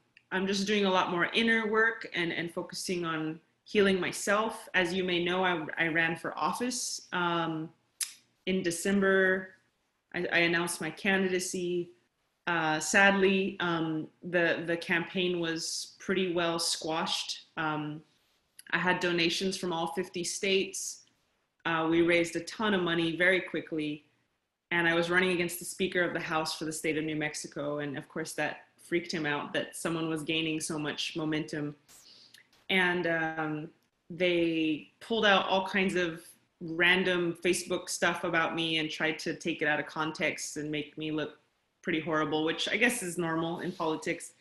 Speaker 4: just doing a lot more inner work and focusing on healing myself. As you may know, I ran for office. In December, I announced my candidacy. Sadly, the campaign was pretty well squashed. I had donations from all 50 states. We raised a ton of money very quickly. And I was running against the Speaker of the House for the state of New Mexico. And of course, that freaked him out that someone was gaining so much momentum. And they pulled out all kinds of random Facebook stuff about me and tried to take it out of context and make me look pretty horrible, which I guess is normal in politics.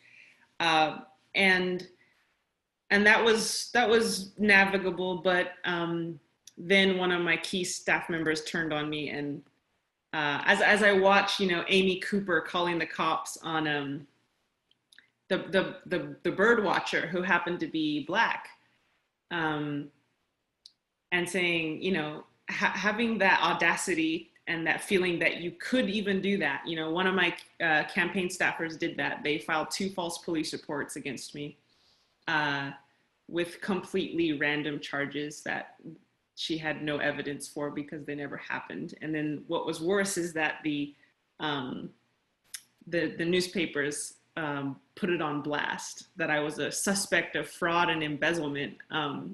Speaker 4: And that was navigable, but then one of my key staff members turned on me, and as I watched, Amy Cooper calling the cops on the bird watcher who happened to be Black, and saying, having that audacity and that feeling that you could even do that. One of my campaign staffers did that. They filed 2 false police reports against me with completely random charges that she had no evidence for because they never happened. And then what was worse is that the newspapers put it on blast that I was a suspect of fraud and embezzlement,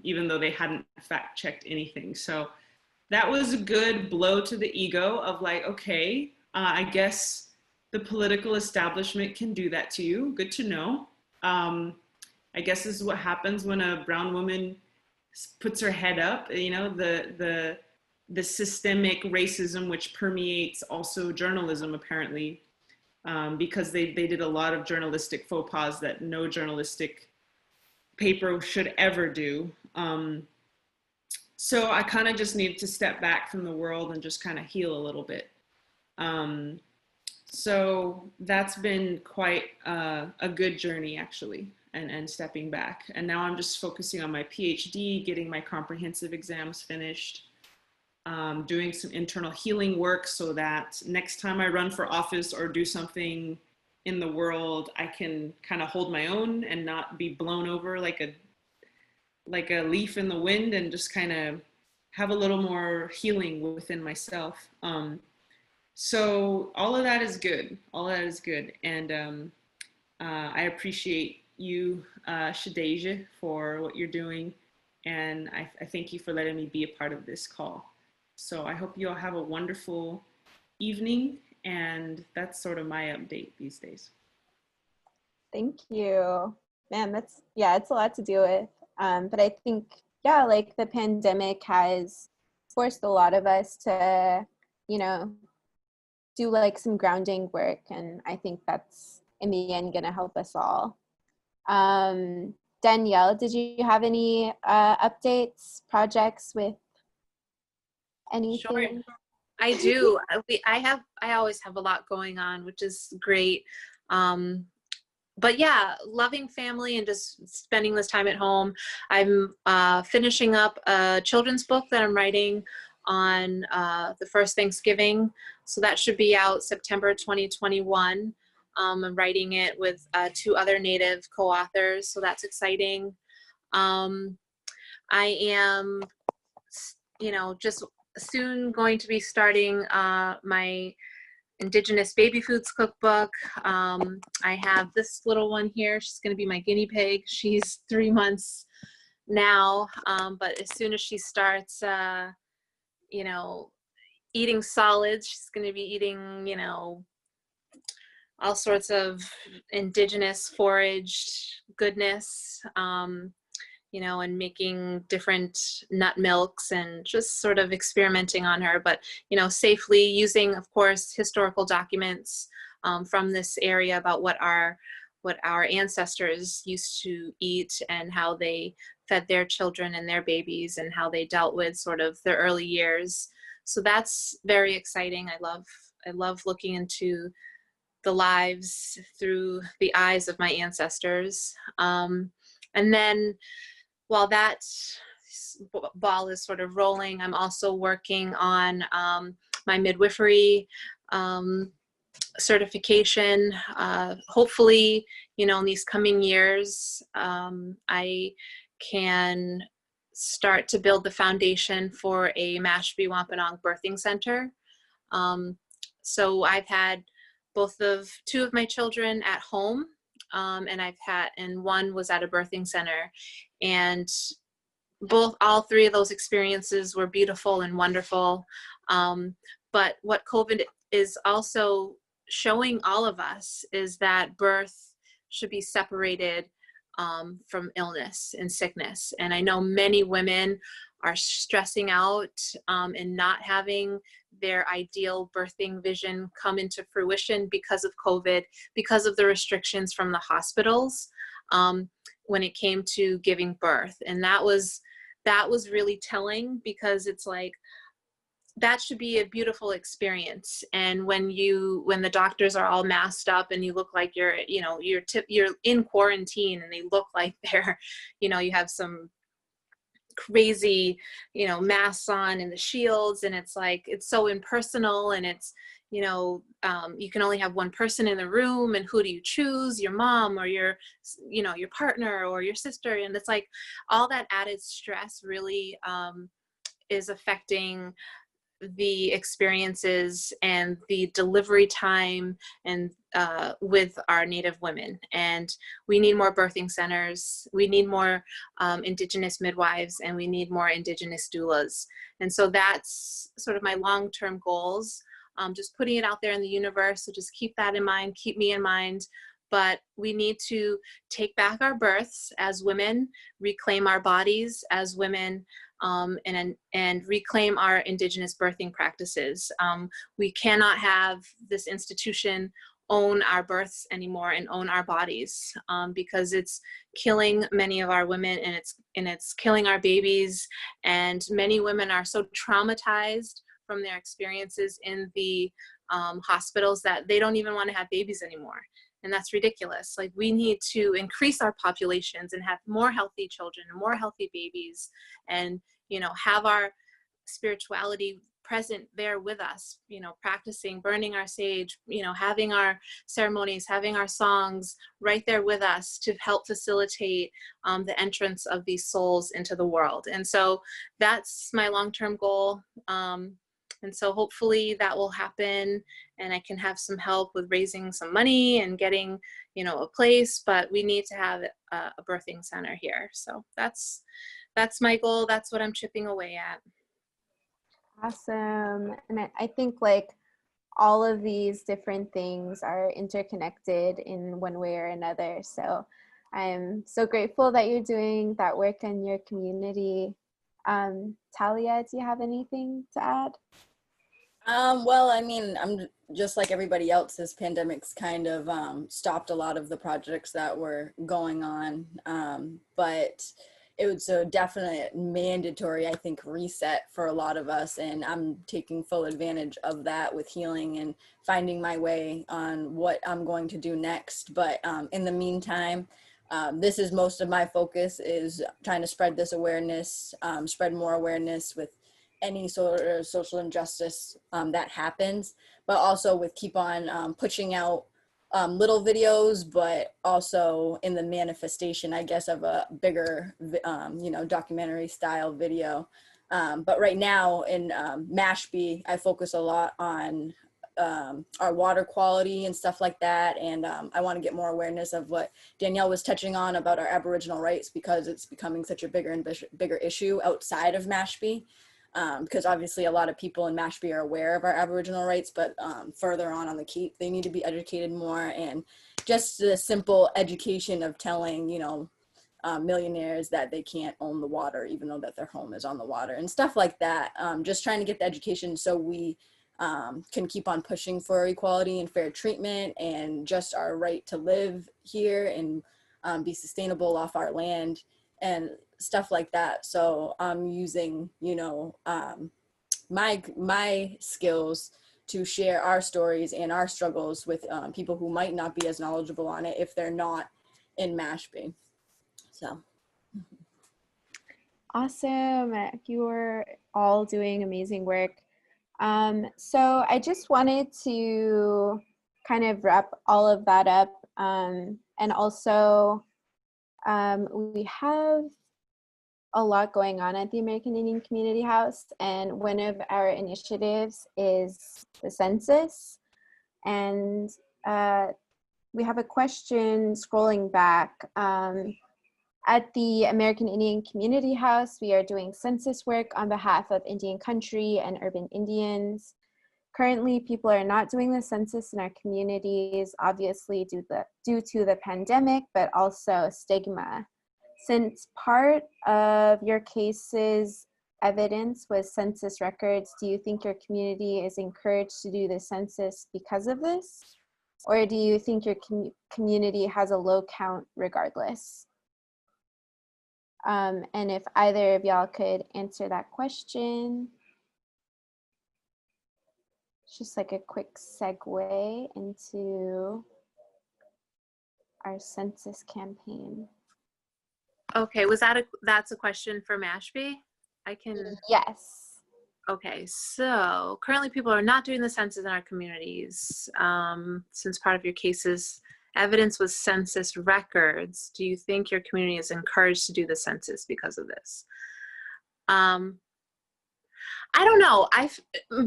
Speaker 4: even though they hadn't fact checked anything. So that was a good blow to the ego of like, okay, I guess the political establishment can do that to you. Good to know. I guess this is what happens when a brown woman puts her head up, the systemic racism which permeates also journalism, apparently, because they did a lot of journalistic faux pas that no journalistic paper should ever do. So I kind of just needed to step back from the world and just kind of heal a little bit. So that's been quite a good journey, actually, and stepping back. And now I'm just focusing on my PhD, getting my comprehensive exams finished, doing some internal healing work so that next time I run for office or do something in the world, I can kind of hold my own and not be blown over like a leaf in the wind, and just kind of have a little more healing within myself. So all of that is good. All of that is good. And I appreciate you, Shadeja, for what you're doing. And I thank you for letting me be a part of this call. So I hope you all have a wonderful evening. And that's sort of my update these days.
Speaker 1: Thank you. Man, it's a lot to deal with. But I think, like the pandemic has forced a lot of us to, do like some grounding work. And I think that's in the end going to help us all. Danielle, did you have any updates, projects with anything?
Speaker 2: Sure. I do. I always have a lot going on, which is great. But yeah, loving family and just spending this time at home. I'm finishing up a children's book that I'm writing on the first Thanksgiving. So that should be out September 2021. I'm writing it with 2 other Native co-authors, so that's exciting. I am, just soon going to be starting my Indigenous baby foods cookbook. I have this little one here. She's going to be my guinea pig. She's 3 months now, but as soon as she starts, eating solids, she's going to be eating, all sorts of indigenous foraged goodness, and making different nut milks and just sort of experimenting on her, but, safely using, of course, historical documents from this area about what our ancestors used to eat and how they fed their children and their babies and how they dealt with sort of their early years. So that's very exciting. I love looking into the lives through the eyes of my ancestors. And then while that ball is sort of rolling, I'm also working on my midwifery certification. Hopefully, in these coming years, I can start to build the foundation for a Mashpee Wampanoag birthing center. So I've had two of my children at home, and one was at a birthing center, and all three of those experiences were beautiful and wonderful. But what COVID is also showing all of us is that birth should be separated from illness and sickness. And I know many women are stressing out and not having their ideal birthing vision come into fruition because of COVID, because of the restrictions from the hospitals when it came to giving birth. And that was really telling, because it's like, that should be a beautiful experience. And when the doctors are all masked up and you look like you're in quarantine, and they look like they're, you have some crazy, masks on and the shields, and it's like, it's so impersonal, and it's, you can only have one person in the room, and who do you choose, your mom or your partner or your sister? And it's like, all that added stress really is affecting the experiences and the delivery time and with our Native women. And we need more birthing centers, we need more Indigenous midwives, and we need more Indigenous doulas. And so that's sort of my long-term goals, just putting it out there in the universe. So just keep that in mind, keep me in mind. But we need to take back our births as women, reclaim our bodies as women, and reclaim our Indigenous birthing practices. We cannot have this institution own our births anymore and own our bodies, because it's killing many of our women, and it's killing our babies. And many women are so traumatized from their experiences in the hospitals that they don't even want to have babies anymore. And that's ridiculous. Like, we need to increase our populations and have more healthy children and more healthy babies, and, have our spirituality present there with us, practicing, burning our sage, having our ceremonies, having our songs right there with us to help facilitate the entrance of these souls into the world. And so that's my long-term goal. And so hopefully that will happen, and I can have some help with raising some money and getting, a place, but we need to have a birthing center here. So that's my goal. That's what I'm chipping away at.
Speaker 1: Awesome. And I think like all of these different things are interconnected in one way or another. So I'm so grateful that you're doing that work in your community. Talia, do you have anything to add?
Speaker 3: Well, I mean, I'm just like everybody else. This pandemic's kind of stopped a lot of the projects that were going on, but it was a definite mandatory, I think, reset for a lot of us, and I'm taking full advantage of that with healing and finding my way on what I'm going to do next. But in the meantime, this is most of my focus, is trying to spread this awareness, spread more awareness with any sort of social injustice that happens, but also with keep on pushing out little videos, but also in the manifestation, I guess, of a bigger, documentary style video. But right now in Mashpee, I focus a lot on our water quality and stuff like that. And I want to get more awareness of what Danielle was touching on about our Aboriginal rights, because it's becoming such a bigger and bigger issue outside of Mashpee. Because obviously a lot of people in Mashpee are aware of our Aboriginal rights, but further on the Cape, they need to be educated more. And just the simple education of telling, millionaires that they can't own the water, even though that their home is on the water, and stuff like that. Just trying to get the education so we can keep on pushing for equality and fair treatment, and just our right to live here and be sustainable off our land and stuff like that. So I'm using, my skills to share our stories and our struggles with people who might not be as knowledgeable on it if they're not in Mashpee. So.
Speaker 1: Awesome. You're all doing amazing work. So I just wanted to kind of wrap all of that up. And also, we have a lot going on at the American Indian Community House, and one of our initiatives is the census. And we have a question scrolling back. At the American Indian Community House, we are doing census work on behalf of Indian country and urban Indians. Currently, people are not doing the census in our communities, obviously due to the pandemic, but also stigma. Since part of your case's evidence was census records, do you think your community is encouraged to do the census because of this? Or do you think your community has a low count regardless? And if either of y'all could answer that question. Just like a quick segue into our census campaign.
Speaker 2: Okay, that's a question for Mashpee? I can.
Speaker 1: Yes.
Speaker 2: Okay, so currently people are not doing the census in our communities. Since part of your case's evidence was census records, do you think your community is encouraged to do the census because of this? I don't know.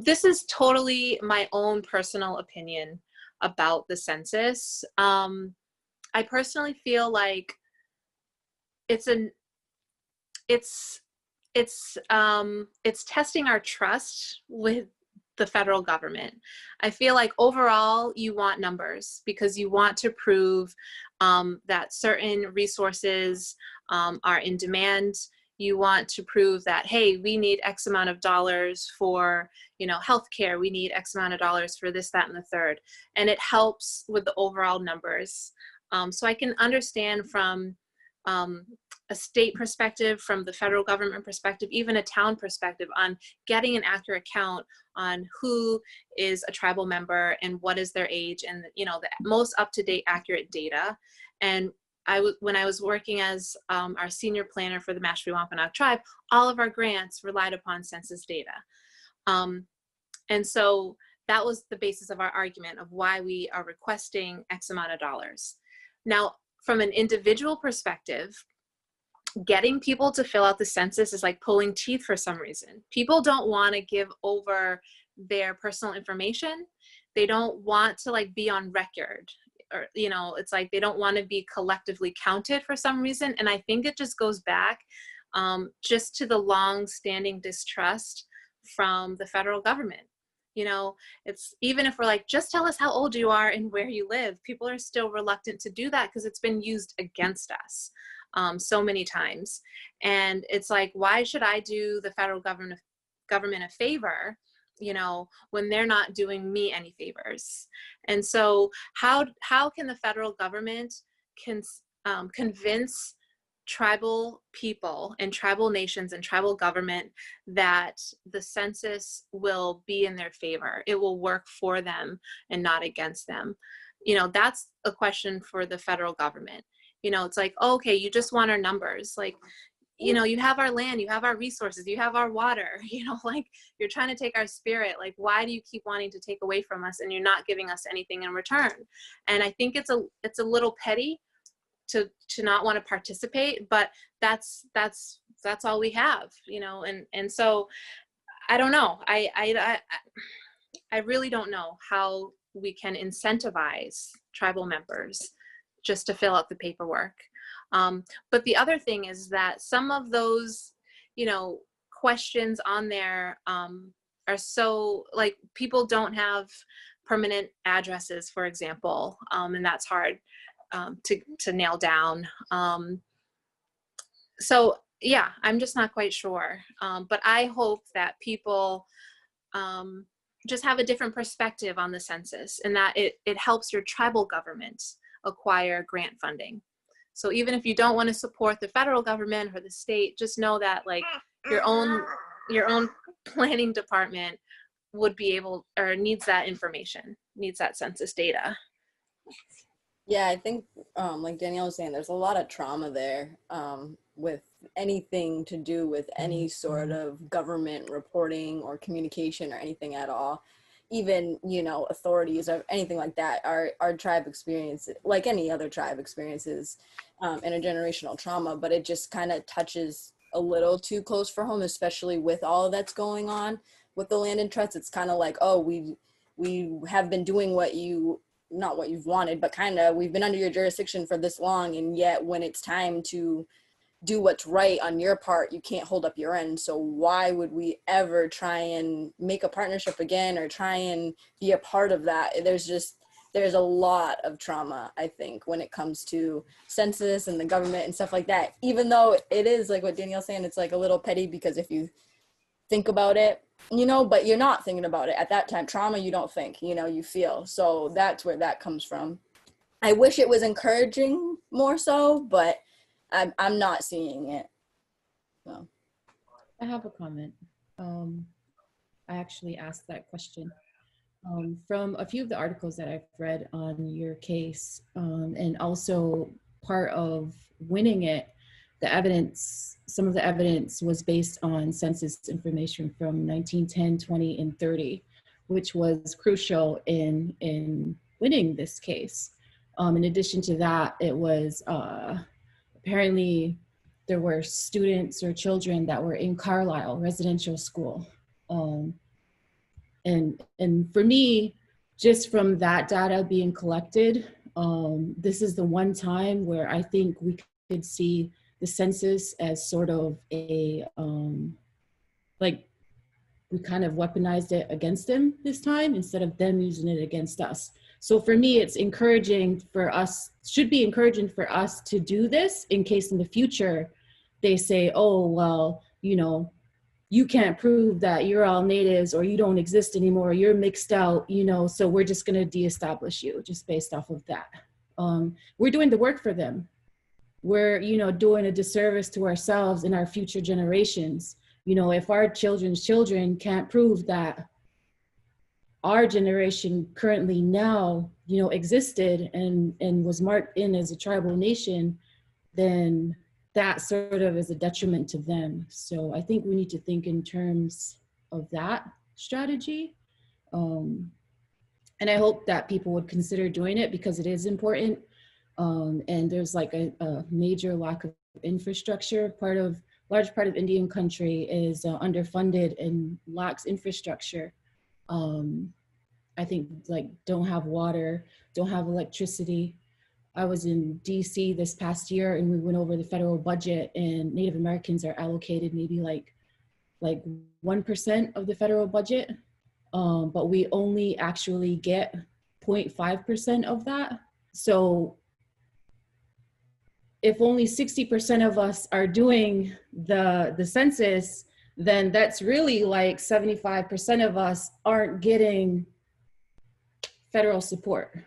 Speaker 2: This is totally my own personal opinion about the census. I personally feel like it's testing our trust with the federal government. I feel like overall you want numbers because you want to prove that certain resources are in demand. You want to prove that, hey, we need X amount of dollars for, healthcare. We need X amount of dollars for this, that, and the third. And it helps with the overall numbers. So I can understand from a state perspective, from the federal government perspective, even a town perspective, on getting an accurate count on who is a tribal member and what is their age, and the most up-to-date accurate data. And when I was working as our senior planner for the Mashpee Wampanoag tribe, all of our grants relied upon census data. And so that was the basis of our argument of why we are requesting X amount of dollars. Now, from an individual perspective, getting people to fill out the census is like pulling teeth for some reason. People don't want to give over their personal information. They don't want to be on record. Or, it's like they don't want to be collectively counted for some reason. And I think it just goes back just to the long-standing distrust from the federal government. It's even if we're like, just tell us how old you are and where you live, people are still reluctant to do that because it's been used against us so many times. And it's like, why should I do the federal government a favor when they're not doing me any favors? And so how can the federal government convince tribal people and tribal nations and tribal government that the census will be in their favor? It will work for them and not against them. That's a question for the federal government. It's like, oh, okay, you just want our numbers. Like, you have our land, you have our resources, you have our water, you're trying to take our spirit. Like, why do you keep wanting to take away from us and you're not giving us anything in return? And I think it's a little petty to not want to participate, but that's all we have, and so I don't know. I really don't know how we can incentivize tribal members just to fill out the paperwork. But the other thing is that some of those, questions on there are so, like, people don't have permanent addresses, for example, and that's hard to nail down. So yeah, I'm just not quite sure. But I hope that people just have a different perspective on the census, and that it helps your tribal government acquire grant funding. So even if you don't want to support the federal government or the state, just know that your own planning department would be able, or needs that information, needs that census data.
Speaker 3: Yeah, I think like Danielle was saying, there's a lot of trauma there with anything to do with any sort of government reporting or communication or anything at all. Even, authorities or anything like that. Our tribe experience, like any other tribe experiences, intergenerational trauma, but it just kind of touches a little too close for home, especially with all that's going on with the land and trust. It's kind of like, oh, we have been doing not what you've wanted, but kind of, we've been under your jurisdiction for this long, and yet when it's time to do what's right on your part, you can't hold up your end. So why would we ever try and make a partnership again or try and be a part of that? There's a lot of trauma, I think, when it comes to census and the government and stuff like that, even though it is like what Danielle's saying, it's like a little petty, because if you think about it, but you're not thinking about it at that time. Trauma, you don't think, you feel. So that's where that comes from. I wish it was encouraging more so, but I'm not seeing it. So.
Speaker 5: I have a comment. I actually asked that question from a few of the articles that I've read on your case, and also part of winning it. Some of the evidence was based on census information from 1910, 20, and 30, which was crucial in winning this case. In addition to that, it was apparently there were students or children that were in Carlisle residential school. And for me, just from that data being collected, this is the one time where I think we could see the census as sort of a, like we kind of weaponized it against them this time instead of them using it against us. So for me, it's encouraging for us, should be encouraging for us to do this in case in the future they say, oh, well, you can't prove that you're all natives or you don't exist anymore, you're mixed out, so we're just gonna de-establish you just based off of that. We're doing the work for them. We're, doing a disservice to ourselves and our future generations. If our children's children can't prove that our generation currently now, existed and was marked in as a tribal nation, then that sort of is a detriment to them. So I think we need to think in terms of that strategy. And I hope that people would consider doing it because it is important. And there's like a major lack of infrastructure. Large part of Indian country is underfunded and lacks infrastructure. I think don't have water, don't have electricity. I was in DC this past year and we went over the federal budget, and Native Americans are allocated maybe like 1% of the federal budget, but we only actually get 0.5% of that. So if only 60% of us are doing the census, then that's really like 75% of us aren't getting federal support.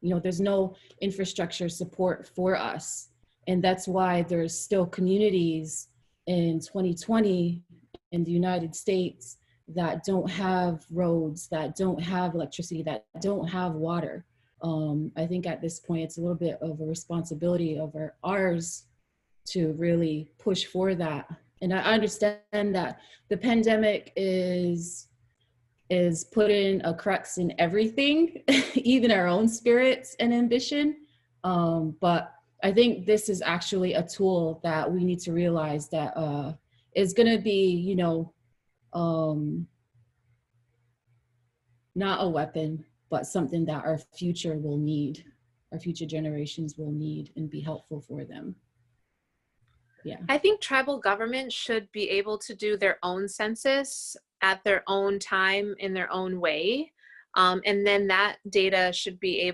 Speaker 5: There's no infrastructure support for us. And that's why there's still communities in 2020 in the United States that don't have roads, that don't have electricity, that don't have water. I think at this point, it's a little bit of a responsibility of ours to really push for that. And I understand that the pandemic is putting a crux in everything, even our own spirits and ambition. But I think this is actually a tool that we need to realize that is gonna be, not a weapon, but something that our future will need, our future generations will need and be helpful for them. Yeah.
Speaker 2: I think tribal government should be able to do their own census at their own time in their own way. And then that data should be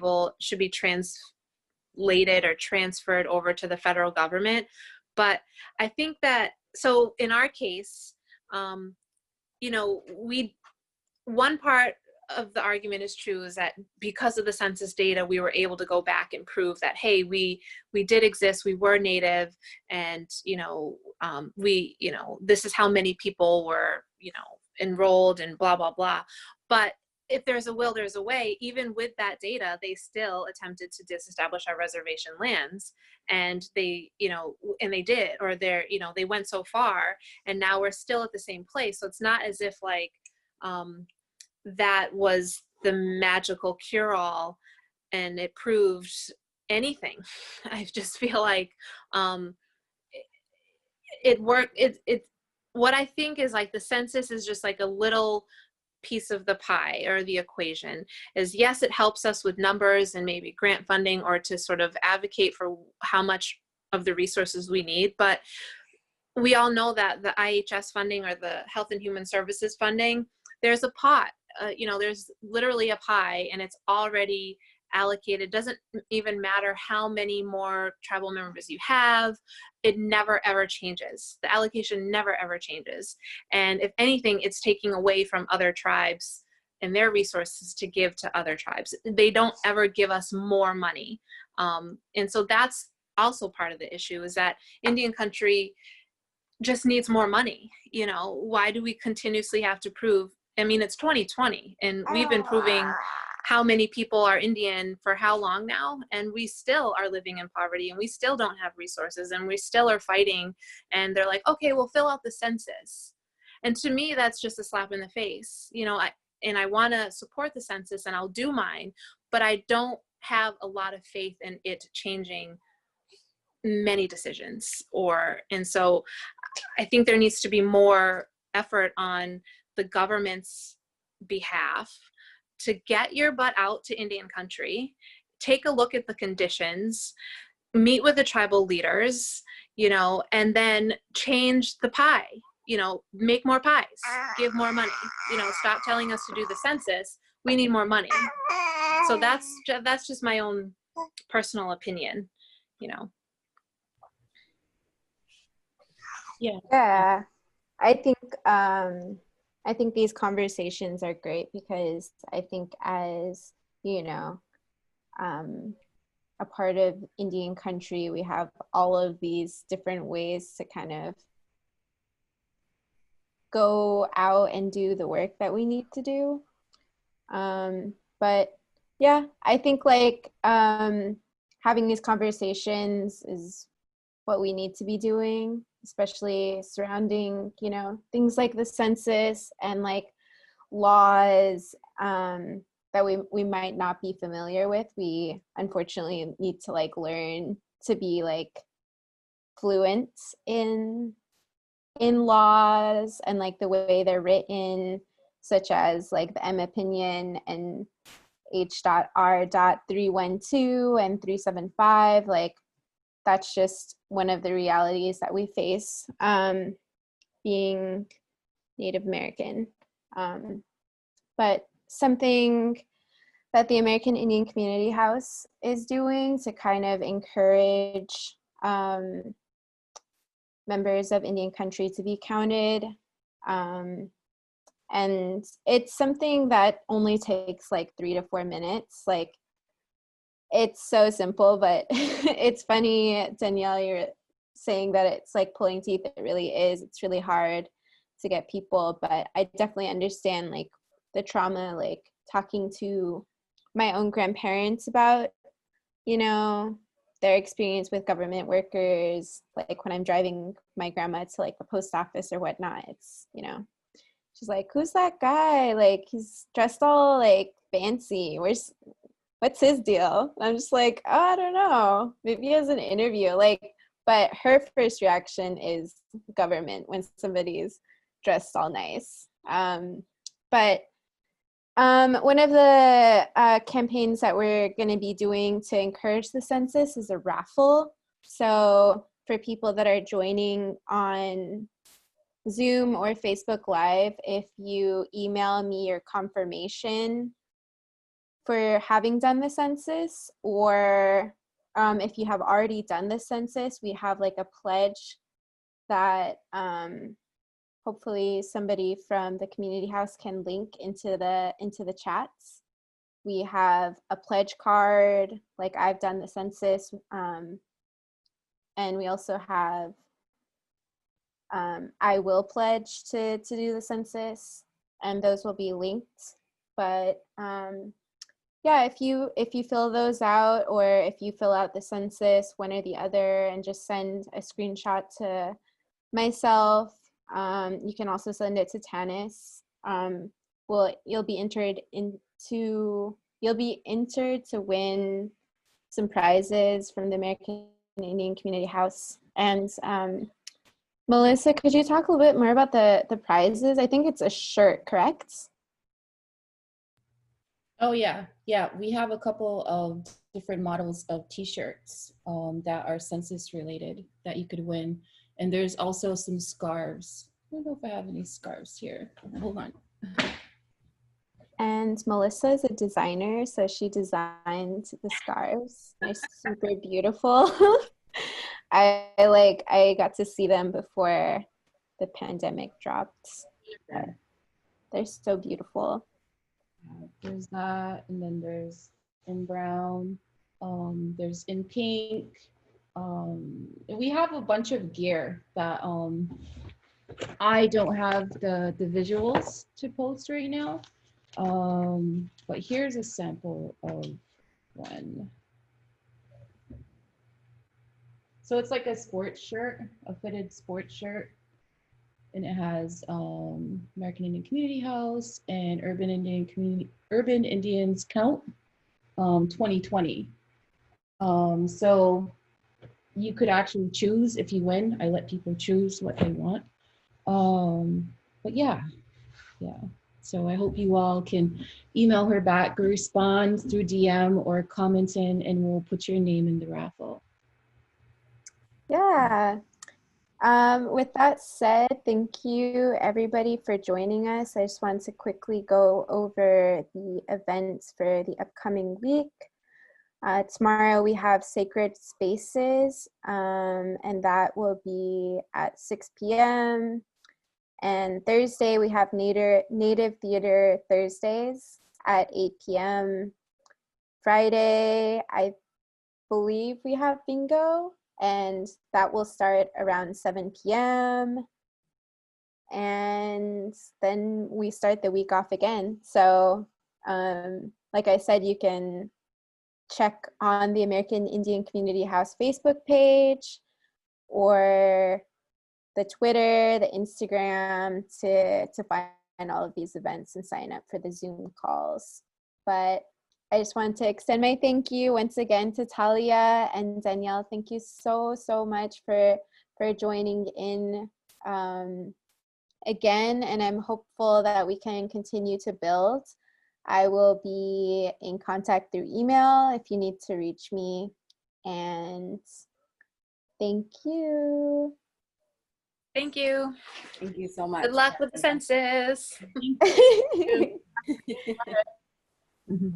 Speaker 2: translated or transferred over to the federal government. But I think that, so in our case, one part of the argument is true is that because of the census data, we were able to go back and prove that, hey, we did exist, we were native, and this is how many people were enrolled and blah blah blah. But if there's a will, there's a way. Even with that data, they still attempted to disestablish our reservation lands, and they did, or they went so far, and now we're still at the same place. So it's not as if that was the magical cure-all and it proved anything. I just feel like what I think is like the census is just like a little piece of the pie or the equation. Is yes, it helps us with numbers and maybe grant funding or to sort of advocate for how much of the resources we need, but we all know that the IHS funding or the Health and Human Services funding, there's a pot, there's literally a pie and it's already allocated. Doesn't even matter how many more tribal members you have, it never ever changes. The allocation never ever changes. And if anything, it's taking away from other tribes and their resources to give to other tribes. They don't ever give us more money. And so that's also part of the issue, is that Indian country just needs more money. Why do we continuously have to prove? I mean, it's 2020 and we've been proving how many people are Indian for how long now, and we still are living in poverty and we still don't have resources and we still are fighting, and they're like, okay, we'll fill out the census. And to me, that's just a slap in the face. I want to support the census and I'll do mine, but I don't have a lot of faith in it changing many decisions. And so I think there needs to be more effort on the government's behalf to get your butt out to Indian country, take a look at the conditions, meet with the tribal leaders, and then change the pie, make more pies, give more money, stop telling us to do the census. We need more money. So that's just my own personal opinion,
Speaker 1: Yeah, I think these conversations are great because I think as a part of Indian country, we have all of these different ways to kind of go out and do the work that we need to do. But yeah, I think like having these conversations is what we need to be doing, especially surrounding, things like the census and like laws that we might not be familiar with. We unfortunately need to like learn to be like fluent in laws and like the way they're written, such as like the M opinion and H.R.312 and 375. Like that's just one of the realities that we face being Native American. But something that the American Indian Community House is doing to kind of encourage members of Indian country to be counted. And it's something that only takes like 3 to 4 minutes. Like, it's so simple, but it's funny, Danielle, you're saying that it's like pulling teeth. It really is. It's really hard to get people, but I definitely understand like the trauma, like talking to my own grandparents about, their experience with government workers, like when I'm driving my grandma to like the post office or whatnot, it's, she's like, who's that guy? Like, he's dressed all like fancy. What's his deal? And I'm just like, oh, I don't know. Maybe he has an interview. Like, but her first reaction is government when somebody's dressed all nice. But one of the campaigns that we're going to be doing to encourage the census is a raffle. So for people that are joining on Zoom or Facebook Live, if you email me your confirmation for having done the census, or if you have already done the census, we have like a pledge that hopefully somebody from the community house can link into the chats. We have a pledge card, like I've done the census, and we also have I will pledge to do the census, and those will be linked. But yeah, if you fill those out, or if you fill out the census, one or the other, and just send a screenshot to myself, you can also send it to Tanis. You'll be entered to win some prizes from the American Indian Community House, and Melissa, could you talk a little bit more about the prizes? I think it's a shirt, correct?
Speaker 5: Oh yeah, yeah. We have a couple of different models of T-shirts that are census related that you could win, and there's also some scarves. I don't know if I have any scarves here. Hold on.
Speaker 1: And Melissa is a designer, so she designed the scarves. They're super beautiful. I got to see them before the pandemic dropped. They're so beautiful.
Speaker 5: There's that, and then there's in brown. There's in pink. We have a bunch of gear that I don't have the visuals to post right now. But here's a sample of one. So it's like a sports shirt, a fitted sports shirt, and it has American Indian Community House and Urban Indians Count 2020. So you could actually choose if you win. I let people choose what they want. But yeah. So I hope you all can email her back or respond through DM or comment in, and we'll put your name in the raffle.
Speaker 1: Yeah. With that said, thank you everybody for joining us. I just wanted to quickly go over the events for the upcoming week. Tomorrow we have Sacred Spaces, and that will be at 6 p.m. And Thursday we have Native Theater Thursdays at 8 p.m. Friday, I believe we have bingo, and that will start around 7 p.m. And then we start the week off again. So like I said, you can check on the American Indian Community House Facebook page or the Twitter, the Instagram to find all of these events and sign up for the Zoom calls. But I just want to extend my thank you once again to Talia and Danielle. Thank you so much for joining in again, and I'm hopeful that we can continue to build. I will be in contact through email if you need to reach me. And thank you.
Speaker 2: Thank you.
Speaker 3: Thank you so much.
Speaker 2: Good luck with the census.
Speaker 5: Mhm.